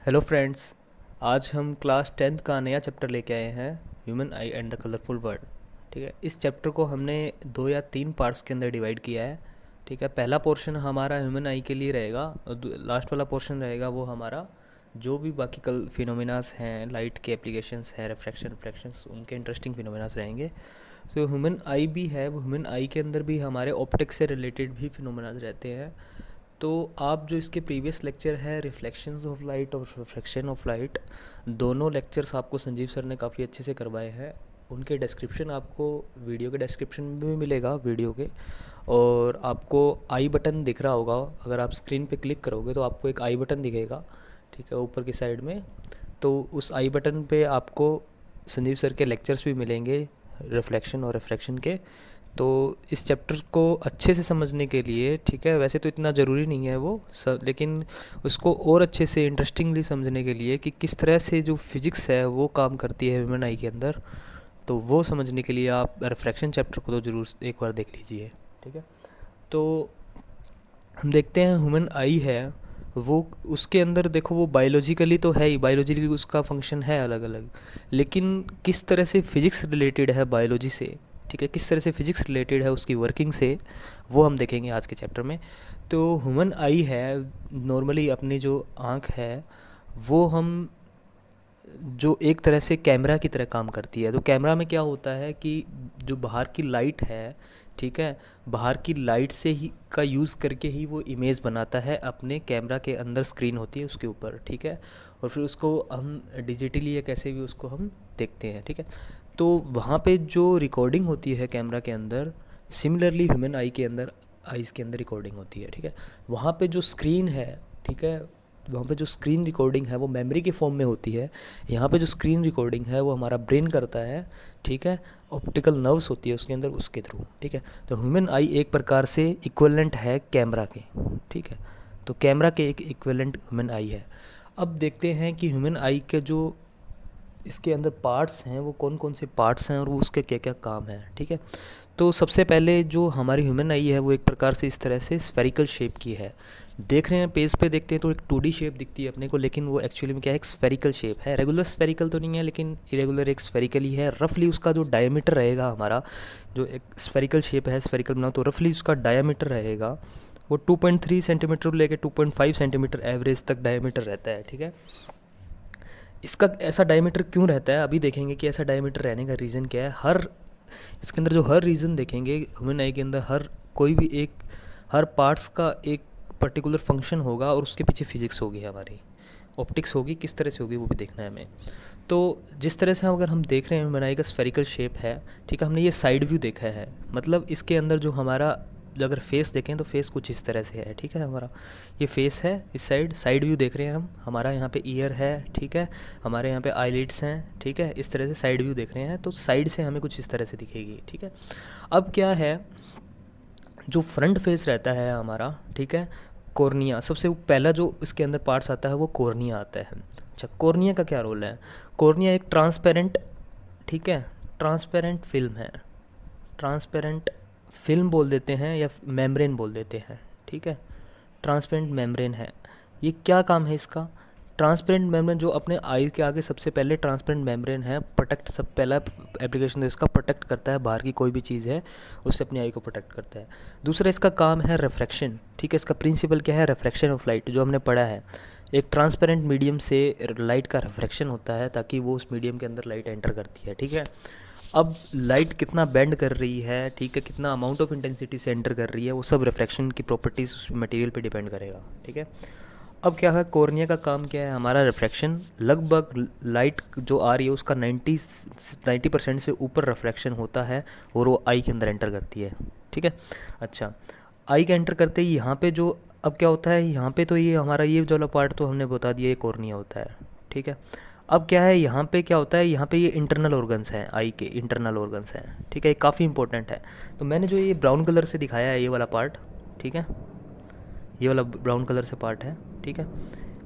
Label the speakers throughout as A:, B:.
A: Hello friends. आज हम class 10th का नया चैप्टर लेके आए हैं, human I and the colourful world. ठीक है, इस चैप्टर को हमने 2 या 3 पार्ट्स के अंदर डिवाइड किया है। ठीक है, पहला पोर्शन हमारा ह्यूमन आई के लिए रहेगा और लास्ट वाला पोर्शन रहेगा वो हमारा जो भी बाकी कल फिनोमिनास हैं, लाइट के एप्लीकेशंस हैं, रिफ्रैक्शन रिफ्रैक्शंस, उनके इंटरेस्टिंग फिनोमिनास रहेंगे। तो ह्यूमन आई भी है, वो ह्यूमन आई के अंदर भी हमारे ऑप्टिक्स से रिलेटेड भी फिनोमिनास रहते हैं। तो आप जो इसके प्रीवियस लेक्चर है रिफ्लेक्शंस ऑफ लाइट और रिफ्रैक्शन ऑफ लाइट, दोनों लेक्चर्स आपको संजीव सर ने काफ़ी अच्छे से करवाए हैं। उनके डिस्क्रिप्शन आपको वीडियो के डिस्क्रिप्शन में भी मिलेगा वीडियो के, और आपको आई बटन दिख रहा होगा। अगर आप स्क्रीन पे क्लिक करोगे तो आपको एक आई बटन दिखेगा, ठीक है, ऊपर की साइड में। तो उस आई बटन पे आपको संजीव सर के लेक्चर्स भी मिलेंगे, रिफ्लेक्शन और रिफ्रैक्शन के। तो इस चैप्टर को अच्छे से समझने के लिए, ठीक है, वैसे तो इतना ज़रूरी नहीं है वो सब, लेकिन उसको और अच्छे से इंटरेस्टिंगली समझने के लिए कि किस तरह से जो फिज़िक्स है वो काम करती है ह्यूमन आई के अंदर, तो वो समझने के लिए आप रिफ्रैक्शन चैप्टर को तो ज़रूर एक बार देख लीजिए। ठीक है, तो हम देखते हैं ह्यूमन आई है वो, उसके अंदर देखो वो बायोलॉजिकली तो है ही, बायोलॉजिकली उसका फंक्शन है अलग अलग, लेकिन किस तरह से फिज़िक्स रिलेटेड है बायोलॉजी से, ठीक है, किस तरह से फिज़िक्स रिलेटेड है उसकी वर्किंग से, वो हम देखेंगे आज के चैप्टर में। तो ह्यूमन आई है, नॉर्मली अपनी जो आँख है वो हम जो एक तरह से कैमरा की तरह काम करती है। तो कैमरा में क्या होता है कि जो बाहर की लाइट है, ठीक है, बाहर की लाइट से ही का यूज़ करके ही वो इमेज बनाता है, अपने कैमरा के अंदर स्क्रीन होती है उसके ऊपर, ठीक है, और फिर उसको हम डिजिटली या कैसे भी उसको हम देखते हैं। ठीक है, तो वहाँ पे जो रिकॉर्डिंग होती है कैमरा के अंदर, सिमिलरली ह्यूमन आई के अंदर, आइज़ के अंदर रिकॉर्डिंग होती है। ठीक है, वहाँ पे जो स्क्रीन है, ठीक है, वहाँ पे जो स्क्रीन रिकॉर्डिंग है वो मेमोरी के फॉर्म में होती है। यहाँ पे जो स्क्रीन रिकॉर्डिंग है वो हमारा ब्रेन करता है, ठीक है, ऑप्टिकल नर्व्स होती है उसके अंदर, उसके थ्रू। ठीक है, तो ह्यूमन आई एक प्रकार से इक्विवेलेंट है कैमरा के। ठीक है, तो कैमरा के एक इक्विवेलेंट ह्यूमन आई है। अब देखते हैं कि ह्यूमन आई के जो इसके अंदर पार्ट्स हैं वो कौन कौन से पार्ट्स हैं और वो उसके क्या क्या काम है। ठीक है, तो सबसे पहले जो हमारी ह्यूमन आई है वो एक प्रकार से इस तरह से स्फेरिकल शेप की है। देख रहे हैं पेज पे, देखते हैं तो एक 2D शेप दिखती है अपने को, लेकिन वो एक्चुअली में क्या है, एक स्फेरिकल शेप है। रेगुलर स्फेरिकल तो नहीं है, लेकिन इरेगुलर एक स्फेरिकल ही है। रफली उसका जो डायमीटर रहेगा हमारा, जो एक स्फेरिकल शेप है, स्फेरिकल बनाओ तो रफली उसका डायमीटर रहेगा वो 2.3 सेंटीमीटर लेके 2.5 सेंटीमीटर एवरेज तक डायमीटर रहता है। ठीक है, इसका ऐसा डायमीटर क्यों रहता है, अभी देखेंगे कि ऐसा डायमीटर रहने का रीज़न क्या है। हर इसके अंदर जो हर रीज़न देखेंगे ह्यूमन आई के अंदर, हर कोई भी एक, हर पार्ट्स का एक पर्टिकुलर फंक्शन होगा और उसके पीछे फिजिक्स होगी, हमारी ऑप्टिक्स होगी, किस तरह से होगी वो भी देखना है हमें। तो जिस तरह से अगर हम देख रहे हैं ह्यूमन आई का स्फेरिकल शेप है, ठीक है, हमने ये साइड व्यू देखा है, मतलब इसके अंदर जो हमारा, अगर फेस देखें तो फेस कुछ इस तरह से है। ठीक है, हमारा ये फेस है, इस साइड साइड व्यू देख रहे हैं हम, हमारा यहाँ पे ईयर है, ठीक है, हमारे यहाँ पे आईलिड्स हैं, ठीक है, इस तरह से साइड व्यू देख रहे हैं, तो साइड से हमें कुछ इस तरह से दिखेगी। ठीक है, अब क्या है, जो फ्रंट फेस रहता है हमारा, ठीक है, कॉर्निया, सबसे पहला जो इसके अंदर पार्ट्स आता है वो कॉर्निया आता है। अच्छा, कॉर्निया का क्या रोल है, कॉर्निया एक ट्रांसपेरेंट, ठीक है, ट्रांसपेरेंट फिल्म है, ट्रांसपेरेंट फिल्म बोल देते हैं या मेम्ब्रेन बोल देते हैं। ठीक है, ट्रांसपेरेंट मेम्ब्रेन है। ये क्या काम है इसका, ट्रांसपेरेंट मेम्ब्रेन जो अपने आई के आगे सबसे पहले ट्रांसपेरेंट मेम्ब्रेन है, प्रोटेक्ट, सब पहला एप्लीकेशन तो इसका प्रोटेक्ट करता है, बाहर की कोई भी चीज़ है उससे अपनी आई को प्रोटेक्ट करता है। दूसरा इसका काम है रिफ्रैक्शन। ठीक है, इसका प्रिंसिपल क्या है, रिफ्रैक्शन ऑफ लाइट, जो हमने पढ़ा है, एक ट्रांसपेरेंट मीडियम से लाइट का रिफ्रैक्शन होता है ताकि वो उस मीडियम के अंदर लाइट एंटर करती है। ठीक है, अब लाइट कितना बेंड कर रही है, ठीक है, कितना अमाउंट ऑफ इंटेंसिटी से एंटर कर रही है, वो सब रिफ्रैक्शन की प्रॉपर्टीज़ उस मटेरियल पे डिपेंड करेगा। ठीक है, अब क्या है, कॉर्निया का काम क्या है, हमारा रिफ्रैक्शन, लगभग लाइट जो आ रही है उसका 90% से ऊपर रिफ्रैक्शन होता है और वो आई के अंदर एंटर करती है। ठीक है, अच्छा, आई के एंटर करते ही यहाँ पे जो, अब क्या होता है यहाँ पे, तो ये हमारा ये जो वाला पार्ट तो हमने बता दिया, ये कॉर्निया होता है। ठीक है, अब क्या है, यहाँ पे क्या होता है, यहाँ पे ये इंटरनल ऑर्गन्स हैं, आई के इंटरनल ऑर्गन्स हैं। ठीक है, ये काफ़ी इंपॉर्टेंट है। तो मैंने जो ये ब्राउन कलर से दिखाया है ये वाला पार्ट, ठीक है, ये वाला ब्राउन कलर से पार्ट है। ठीक है,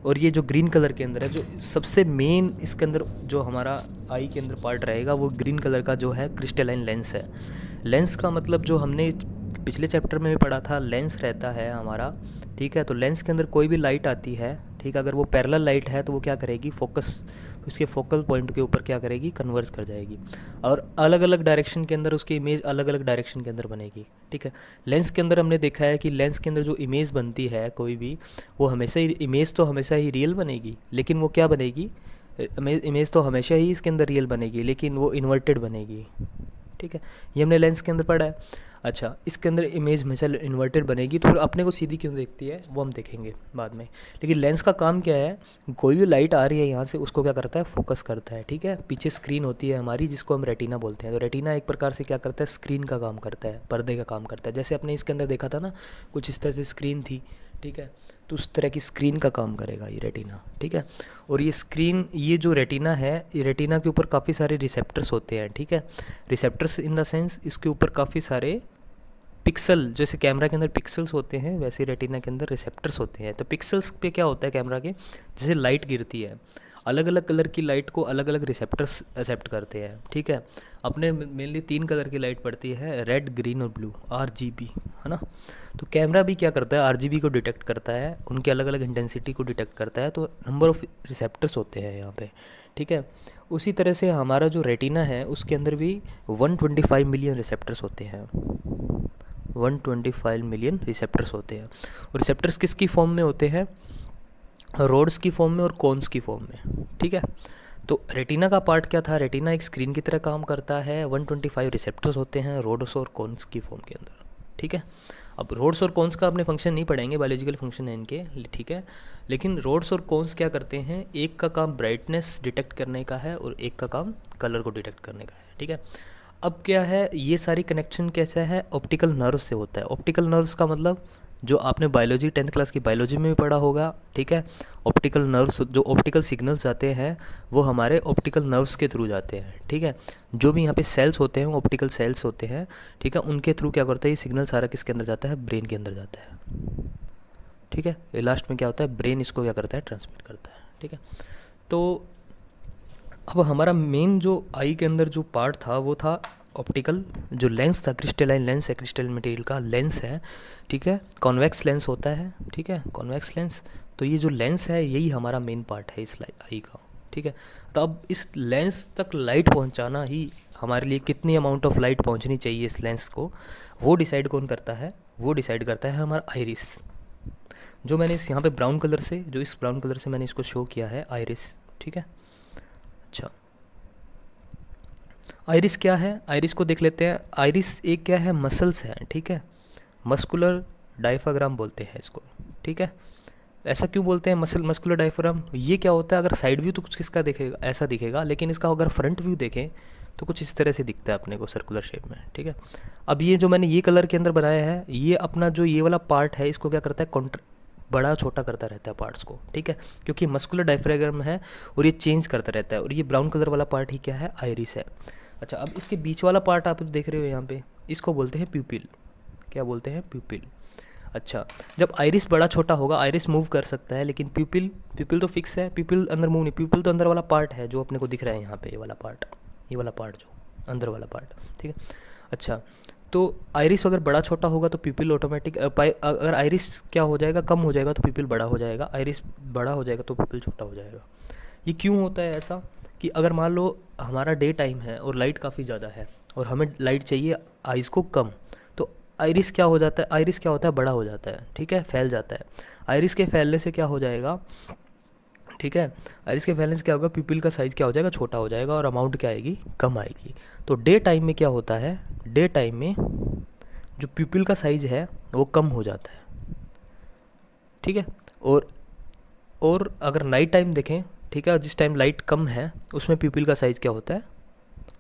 A: और ये जो ग्रीन कलर के अंदर है, जो सबसे मेन इसके अंदर जो हमारा आई के अंदर पार्ट रहेगा वो ग्रीन कलर का जो है क्रिस्टलाइन लेंस है। लेंस का मतलब जो हमने पिछले चैप्टर में भी पढ़ा था, लेंस रहता है हमारा। ठीक है, तो लेंस के अंदर कोई भी लाइट आती है, ठीक है। अगर वो पैरेलल लाइट है तो वो क्या करेगी, फोकस उसके फोकल पॉइंट के ऊपर क्या करेगी, कन्वर्ज कर जाएगी, और अलग अलग डायरेक्शन के अंदर उसकी इमेज अलग अलग डायरेक्शन के अंदर बनेगी, ठीक है। लेंस के अंदर हमने देखा है कि लेंस के अंदर जो इमेज बनती है कोई भी, वो हमेशा ही इमेज तो हमेशा ही रियल बनेगी, लेकिन वो क्या बनेगी, इमेज तो हमेशा ही इसके अंदर रियल बनेगी लेकिन वो इन्वर्टेड बनेगी, ठीक है। ये हमने लेंस के अंदर पढ़ा है। अच्छा, इसके अंदर इमेज हमेशा इन्वर्टेड बनेगी, तो फिर अपने को सीधी क्यों देखती है वो हम देखेंगे बाद में। लेकिन लेंस का काम क्या है, कोई भी लाइट आ रही है यहाँ से उसको क्या करता है, फोकस करता है, ठीक है। पीछे स्क्रीन होती है हमारी जिसको हम रेटिना बोलते हैं, तो रेटिना एक प्रकार से क्या करता है, स्क्रीन का काम करता है, पर्दे का काम करता है। जैसे अपने इसके अंदर देखा था ना, कुछ इस तरह से स्क्रीन थी, ठीक है, तो उस तरह की स्क्रीन का काम करेगा ये रेटिना, ठीक है। और ये स्क्रीन, ये जो रेटिना है, ये रेटिना के ऊपर काफ़ी सारे रिसेप्टर्स होते हैं, ठीक है। रिसेप्टर्स इन द सेंस इसके ऊपर काफ़ी सारे पिक्सल, जैसे कैमरा के अंदर पिक्सल्स होते हैं वैसे रेटिना के अंदर रिसेप्टर्स होते हैं। तो पिक्सल्स पे क्या होता है कैमरा के, जैसे लाइट गिरती है, अलग अलग कलर की लाइट को अलग अलग रिसेप्टर्स एक्सेप्ट करते हैं, ठीक है। अपने मेनली 3 कलर की लाइट पड़ती है, रेड, ग्रीन और ब्लू, RGB, है ना। तो कैमरा भी क्या करता है, RGB को डिटेक्ट करता है, उनके अलग अलग इंटेंसिटी को डिटेक्ट करता है, तो नंबर ऑफ़ रिसेप्टर्स होते हैं यहाँ पे, ठीक है। उसी तरह से हमारा जो रेटिना है उसके अंदर भी 125 मिलियन रिसेप्टर्स होते हैं, 125 मिलियन रिसेप्टर्स होते हैं। और रिसेप्टर्स किसकी फॉर्म में होते हैं, रोड्स की फॉर्म में और कोन्स की फॉर्म में, ठीक है। तो रेटिना का पार्ट क्या था, रेटिना एक स्क्रीन की तरह काम करता है, 125 रिसेप्टर्स होते हैं रोड्स और कोन्स की फॉर्म के अंदर, ठीक है। अब रोड्स और कोन्स का अपने फंक्शन नहीं पढ़ेंगे, बायोलॉजिकल फंक्शन है इनके, ठीक है। लेकिन रोड्स और कोन्स क्या करते हैं, एक का काम ब्राइटनेस डिटेक्ट करने का है और एक का काम कलर को डिटेक्ट करने का है, ठीक है। अब क्या है, ये सारी कनेक्शन कैसे है, ऑप्टिकल नर्व से होता है। ऑप्टिकल नर्व्स का मतलब जो आपने बायोलॉजी 10th क्लास की बायोलॉजी में भी पढ़ा होगा, ठीक है। ऑप्टिकल नर्व्स, जो ऑप्टिकल सिग्नल्स जाते हैं वो हमारे ऑप्टिकल नर्व्स के थ्रू जाते हैं, ठीक है। जो भी यहाँ पे सेल्स होते हैं वो ऑप्टिकल सेल्स होते हैं, ठीक है। उनके थ्रू क्या करता है, ये सिग्नल सारा किसके अंदर जाता है, ब्रेन के अंदर जाता है, ठीक है। ये लास्ट में क्या होता है, ब्रेन इसको क्या करता है, ट्रांसमिट करता है, ठीक है। तो अब हमारा मेन जो आई के अंदर जो पार्ट था वो था ऑप्टिकल, जो लेंस था, क्रिस्टलाइन लेंस है, क्रिस्टल मटेरियल का लेंस है, ठीक है। कॉन्वेक्स लेंस होता है, ठीक है, कॉन्वेक्स लेंस। तो ये जो लेंस है यही हमारा मेन पार्ट है इस आई का, ठीक है। तो अब इस लेंस तक लाइट पहुंचाना ही हमारे लिए, कितनी अमाउंट ऑफ लाइट पहुंचनी चाहिए इस लेंस को, वो डिसाइड कौन करता है, वो डिसाइड करता है हमारा आइरिस। जो मैंने इस यहाँ पे ब्राउन कलर से, जो इस ब्राउन कलर से मैंने इसको शो किया है, आइरिस, ठीक है। अच्छा, आइरिस क्या है, आइरिस को देख लेते हैं। आइरिस एक क्या है, मसल्स है, ठीक है। मस्कुलर डायफ्राम बोलते हैं इसको, ठीक है। ऐसा क्यों बोलते हैं मस्कुलर डायफ्राम, ये क्या होता है, अगर साइड व्यू तो कुछ किसका दिखेगा, ऐसा दिखेगा, लेकिन इसका अगर फ्रंट व्यू देखें तो कुछ इस तरह से दिखता है अपने को, सर्कुलर शेप में, ठीक है। अब ये जो मैंने ये कलर के अंदर बनाया है, ये अपना जो ये वाला पार्ट है इसको क्या करता है, बड़ा छोटा करता रहता है पार्ट्स को, ठीक है, क्योंकि मस्कुलर डायफ्राम है और ये चेंज करता रहता है। और ये ब्राउन कलर वाला पार्ट ही क्या है, आइरिस है। अच्छा, अब इसके बीच वाला पार्ट आप देख रहे हो यहाँ पे, इसको बोलते हैं प्यूपिल। क्या बोलते हैं, प्यूपिल। अच्छा, जब आइरिस बड़ा छोटा होगा, आइरिस मूव कर सकता है, लेकिन प्यूपिल तो फिक्स है, प्यूपिल अंदर मूव नहीं, प्यूपिल तो अंदर वाला पार्ट है जो अपने को दिख रहा है यहाँ पे, ये वाला पार्ट जो अंदर वाला पार्ट, ठीक है। अच्छा, तो आइरिस अगर बड़ा छोटा होगा तो प्यूपिल ऑटोमेटिक, अगर आइरिस क्या हो जाएगा, कम हो जाएगा तो प्यूपिल बड़ा हो जाएगा, आइरिस बड़ा हो जाएगा तो प्यूपिल छोटा हो जाएगा। ये क्यों होता है ऐसा, कि अगर मान लो हमारा डे टाइम है और लाइट काफ़ी ज़्यादा है और हमें लाइट चाहिए आइज़ को कम, तो आइरिस क्या हो जाता है, आइरिस क्या होता है, बड़ा हो जाता है, ठीक है, फैल जाता है। आइरिस के फैलने से क्या हो जाएगा, ठीक है, आइरिस के फैलने से क्या होगा, प्यूपिल का साइज़ क्या हो जाएगा, छोटा हो जाएगा और अमाउंट क्या आएगी, कम आएगी। तो डे टाइम में क्या होता है, डे टाइम में जो प्यूपिल का साइज़ है वो कम हो जाता है, ठीक है। और अगर नाइट टाइम देखें, ठीक है, जिस टाइम लाइट कम है उसमें प्यूपिल का साइज़ क्या होता है,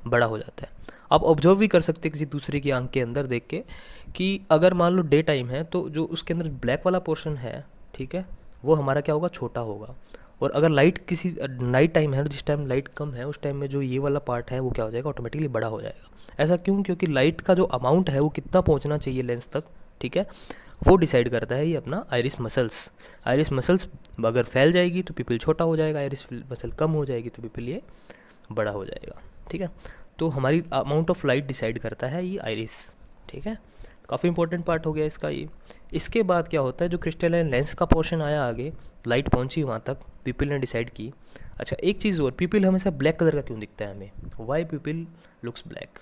A: बड़ा हो जाता है। आप ऑब्जर्व भी कर सकते हैं किसी दूसरे की आंख के अंदर देख के, कि अगर मान लो डे टाइम है तो जो उसके अंदर ब्लैक वाला पोर्शन है, ठीक है, वो हमारा क्या होगा, छोटा होगा। और अगर लाइट किसी नाइट टाइम है, जिस टाइम लाइट कम है उस टाइम में जो ये वाला पार्ट है वो क्या हो जाएगा, ऑटोमेटिकली बड़ा हो जाएगा। ऐसा क्यों, क्योंकि लाइट का जो अमाउंट है वो कितना पहुँचना चाहिए लेंस तक, ठीक है, वो डिसाइड करता है ये अपना आइरिस मसल्स। आइरिस मसल्स अगर फैल जाएगी तो पिपिल छोटा हो जाएगा, आइरिस मसल कम हो जाएगी तो पिपिल ये बड़ा हो जाएगा, ठीक है। तो हमारी अमाउंट ऑफ लाइट डिसाइड करता है ये आइरिस, ठीक है। काफ़ी इंपॉर्टेंट पार्ट हो गया इसका ये। इसके बाद क्या होता है, जो क्रिस्टलाइन लेंस का पोर्शन आया आगे, लाइट पहुंची वहाँ तक, पीपल ने डिसाइड की। अच्छा एक चीज़ और, पीपल हमेशा ब्लैक कलर का क्यों दिखता है हमें, वाई पीपल लुक्स ब्लैक।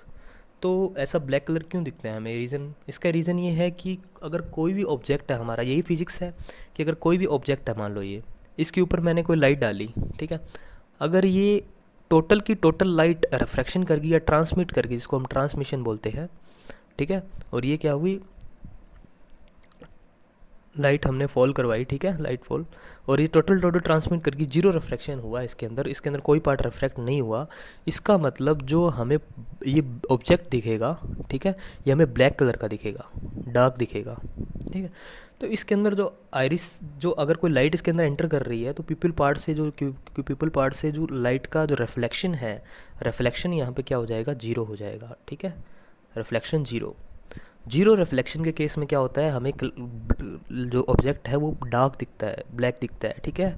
A: तो ऐसा ब्लैक कलर क्यों दिखता है हमें, रीज़न, इसका रीज़न ये है कि अगर कोई भी ऑब्जेक्ट है हमारा, यही फिजिक्स है कि अगर कोई भी ऑब्जेक्ट है, मान लो ये, इसके ऊपर मैंने कोई लाइट डाली, ठीक है, अगर ये टोटल की टोटल लाइट रिफ्रैक्शन कर गई या ट्रांसमिट कर गई, जिसको हम ट्रांसमिशन बोलते हैं, ठीक है, और ये क्या हुई, लाइट हमने फॉल करवाई, ठीक है, लाइट फॉल, और ये टोटल ट्रांसमिट करके जीरो रिफ्रैक्शन हुआ इसके अंदर कोई पार्ट रिफ्रैक्ट नहीं हुआ। इसका मतलब जो हमें ये ऑब्जेक्ट दिखेगा, ठीक है, ये हमें ब्लैक कलर का दिखेगा, डार्क दिखेगा, ठीक है। तो इसके अंदर जो आइरिस, जो अगर कोई लाइट इसके अंदर एंटर कर रही है तो पीपल पार्ट से जो लाइट का जो रिफ्लेक्शन है, रिफ्लेक्शन यहाँ पे क्या हो जाएगा, जीरो हो जाएगा, ठीक है, रिफ्लेक्शन जीरो रिफ्लेक्शन के केस में क्या होता है, हमें जो ऑब्जेक्ट है वो डार्क दिखता है, ब्लैक दिखता है, ठीक है।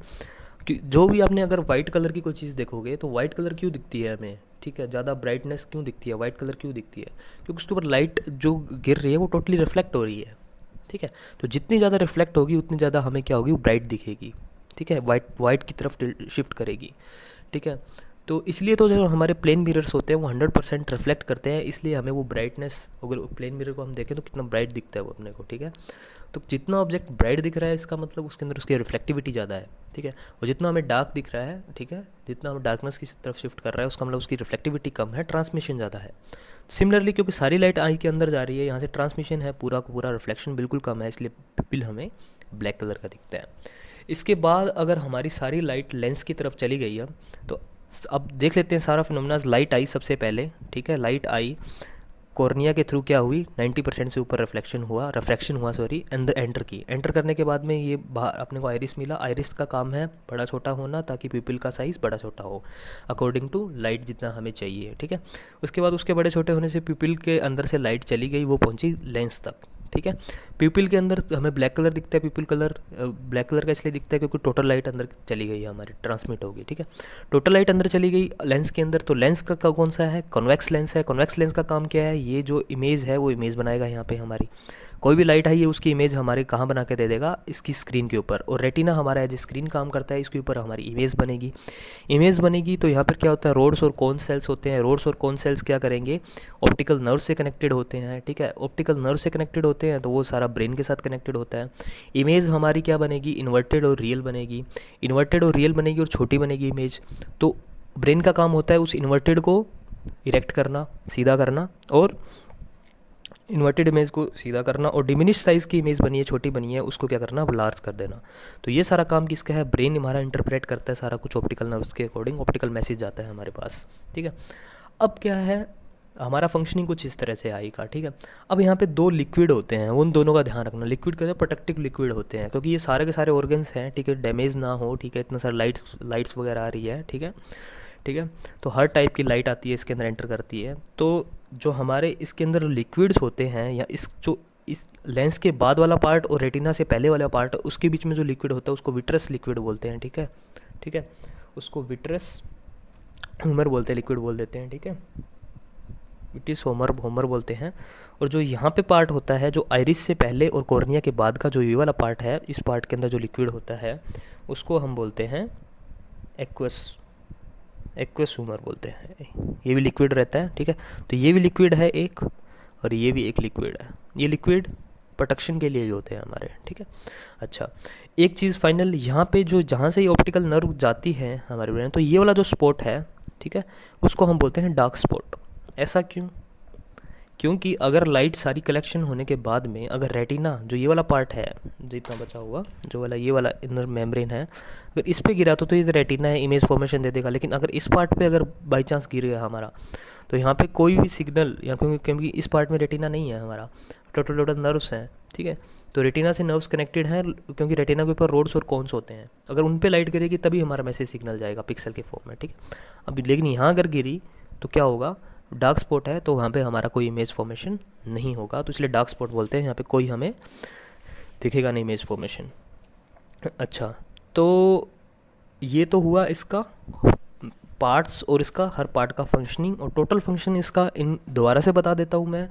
A: कि जो भी आपने अगर वाइट कलर की कोई चीज़ देखोगे तो वाइट कलर क्यों दिखती है हमें, ठीक है, ज़्यादा ब्राइटनेस क्यों दिखती है, वाइट कलर क्यों दिखती है, क्योंकि उसके ऊपर लाइट जो गिर रही है वो टोटली रिफ्लेक्ट हो रही है, ठीक है। तो जितनी ज़्यादा रिफ्लेक्ट होगी उतनी ज़्यादा हमें क्या होगी, वो ब्राइट दिखेगी, ठीक है, वाइट की तरफ शिफ्ट करेगी, ठीक है। तो इसलिए तो जो हमारे प्लेन मिरर्स होते हैं वो 100% रिफ्लेक्ट करते हैं, इसलिए हमें वो ब्राइटनेस, अगर प्लेन मिरर को हम देखें तो कितना ब्राइट दिखता है वो अपने को, ठीक है। तो जितना ऑब्जेक्ट ब्राइट दिख रहा है इसका मतलब उसके अंदर उसकी रिफ्लेक्टिविटी ज़्यादा है, ठीक है, और जितना हमें डार्क दिख रहा है, ठीक है, जितना हमें डार्कनेस की तरफ शिफ्ट कर रहा है उसका मतलब उसकी रिफ्लेक्टिविटी कम है, ट्रांसमिशन ज़्यादा है। सिमिलरली क्योंकि सारी लाइट आई के अंदर जा रही है, यहाँ से ट्रांसमिशन है पूरा का पूरा, रिफ्लेक्शन बिल्कुल कम है, इसलिए पिपिल हमें ब्लैक कलर का दिखता है। इसके बाद अगर हमारी सारी लाइट लेंस की तरफ चली गई तो अब देख लेते हैं सारा फिनोमेना। लाइट आई सबसे पहले, ठीक है, लाइट आई, कॉर्निया के थ्रू क्या हुई, 90% से ऊपर रिफ्रैक्शन हुआ सॉरी, अंदर एंटर करने के बाद में ये बाहर अपने को आइरिस मिला। आइरिस का काम है बड़ा छोटा होना ताकि पिपिल का साइज़ बड़ा छोटा हो अकॉर्डिंग टू लाइट जितना हमें चाहिए, ठीक है। उसके बाद उसके बड़े छोटे होने से पिपिल के अंदर से लाइट चली गई, वो पहुंची लेंस तक, ठीक है। पिपिल के अंदर हमें ब्लैक कलर दिखता है, पिपिल कलर ब्लैक कलर का इसलिए दिखता है क्योंकि टोटल लाइट अंदर चली गई है हमारी, ट्रांसमिट होगी, ठीक है। टोटल लाइट अंदर चली गई लेंस के अंदर, तो लेंस का कौन सा है, कॉन्वेक्स लेंस है। कॉन्वेक्स लेंस का काम क्या है, ये जो इमेज है वो इमेज बनाएगा यहाँ पे हमारी, कोई भी लाइट आई है उसकी इमेज हमारे कहाँ बना के दे देगा, इसकी स्क्रीन के ऊपर, और रेटिना हमारा एज स्क्रीन काम करता है, इसके ऊपर हमारी इमेज बनेगी। तो यहाँ पर क्या होता है, रोड्स और कोन सेल्स होते हैं, रोड्स और कोन सेल्स क्या करेंगे, ऑप्टिकल नर्व से कनेक्टेड होते हैं, ठीक है, ऑप्टिकल नर्व से कनेक्टेड होते हैं तो वो सारा ब्रेन के साथ कनेक्टेड होता है। इमेज हमारी क्या बनेगी, इन्वर्टेड और रियल बनेगी और छोटी बनेगी इमेज। तो ब्रेन का काम होता है उस इन्वर्टेड को इरेक्ट करना, सीधा करना, और इन्वर्टेड इमेज को सीधा करना, और डिमिनिश साइज़ की इमेज बनी है, छोटी बनी है, उसको क्या करना, लार्ज कर देना। तो ये सारा काम किसका है, ब्रेन हमारा इंटरप्रेट करता है सारा कुछ ऑप्टिकल नर्व्स के अकॉर्डिंग, ऑप्टिकल मैसेज जाता है हमारे पास, ठीक है। अब क्या है, हमारा फंक्शनिंग कुछ इस तरह से आई का, ठीक है। अब यहाँ पे दो लिक्विड होते हैं, उन दोनों का ध्यान रखना। लिक्विड कहते हैं प्रोटेक्टिव लिक्विड होते हैं, क्योंकि ये सारे के सारे ऑर्गन्स हैं, ठीक है, डैमेज ना हो, ठीक है, इतना सारा लाइट्स वगैरह आ रही है, ठीक है, ठीक है। तो हर टाइप की लाइट आती है इसके अंदर, एंटर करती है। तो जो हमारे इसके अंदर लिक्विड्स होते हैं, या इस लेंस के बाद वाला पार्ट और रेटिना से पहले वाला पार्ट, उसके बीच में जो लिक्विड होता है उसको विट्रस लिक्विड बोलते हैं, ठीक है, ठीक है, उसको विट्रस ह्यूमर बोलते हैं, लिक्विड बोल देते हैं, ठीक है, विटिस होमर बोलते हैं। और जो यहाँ पे पार्ट होता है, जो आइरिस से पहले और कॉर्निया के बाद का जो ये वाला पार्ट है, इस पार्ट के अंदर जो लिक्विड होता है उसको हम बोलते हैं एक्वस ह्यूमर बोलते हैं। ये भी लिक्विड रहता है, ठीक है। तो ये भी लिक्विड है एक, और ये भी एक लिक्विड है। ये लिक्विड प्रोटेक्शन के लिए ही होते हैं हमारे, ठीक है। अच्छा, एक चीज़ फाइनल, यहाँ पे जो जहाँ से ये ऑप्टिकल नर्व जाती है हमारे ब्रेन, तो ये वाला जो स्पॉट है, ठीक है, उसको हम बोलते हैं डार्क स्पॉट। ऐसा क्यों, क्योंकि अगर लाइट सारी कलेक्शन होने के बाद में अगर रेटिना जो ये वाला पार्ट है, जितना बचा हुआ जो वाला ये वाला इनर मेम्ब्रेन है, अगर इस पे गिरा तो ये रेटिना है, इमेज फॉर्मेशन दे देगा। लेकिन अगर इस पार्ट पे अगर बाई चांस गिर गया हमारा, तो यहाँ पे कोई भी सिग्नल, या क्योंकि इस पार्ट में रेटिना नहीं है हमारा, टोटल नर्व्स हैं, ठीक है। तो रेटिना से नर्व्स कनेक्टेड हैं, क्योंकि रेटिना के ऊपर रोड्स और कोन्स होते हैं। अगर उन पे लाइट गिरेगी तभी हमारा मैसेज सिग्नल जाएगा पिक्सल के फॉर्म में, ठीक है। अब लेकिन यहाँ अगर गिरी तो क्या होगा, डार्क स्पॉट है, तो वहाँ पे हमारा कोई इमेज फॉर्मेशन नहीं होगा, तो इसलिए डार्क स्पॉट बोलते हैं। यहाँ पे कोई हमें दिखेगा नहीं इमेज फॉर्मेशन। अच्छा, तो ये तो हुआ इसका पार्ट्स और इसका हर पार्ट का फंक्शनिंग और टोटल फंक्शन इसका। इन दोबारा से बता देता हूँ मैं,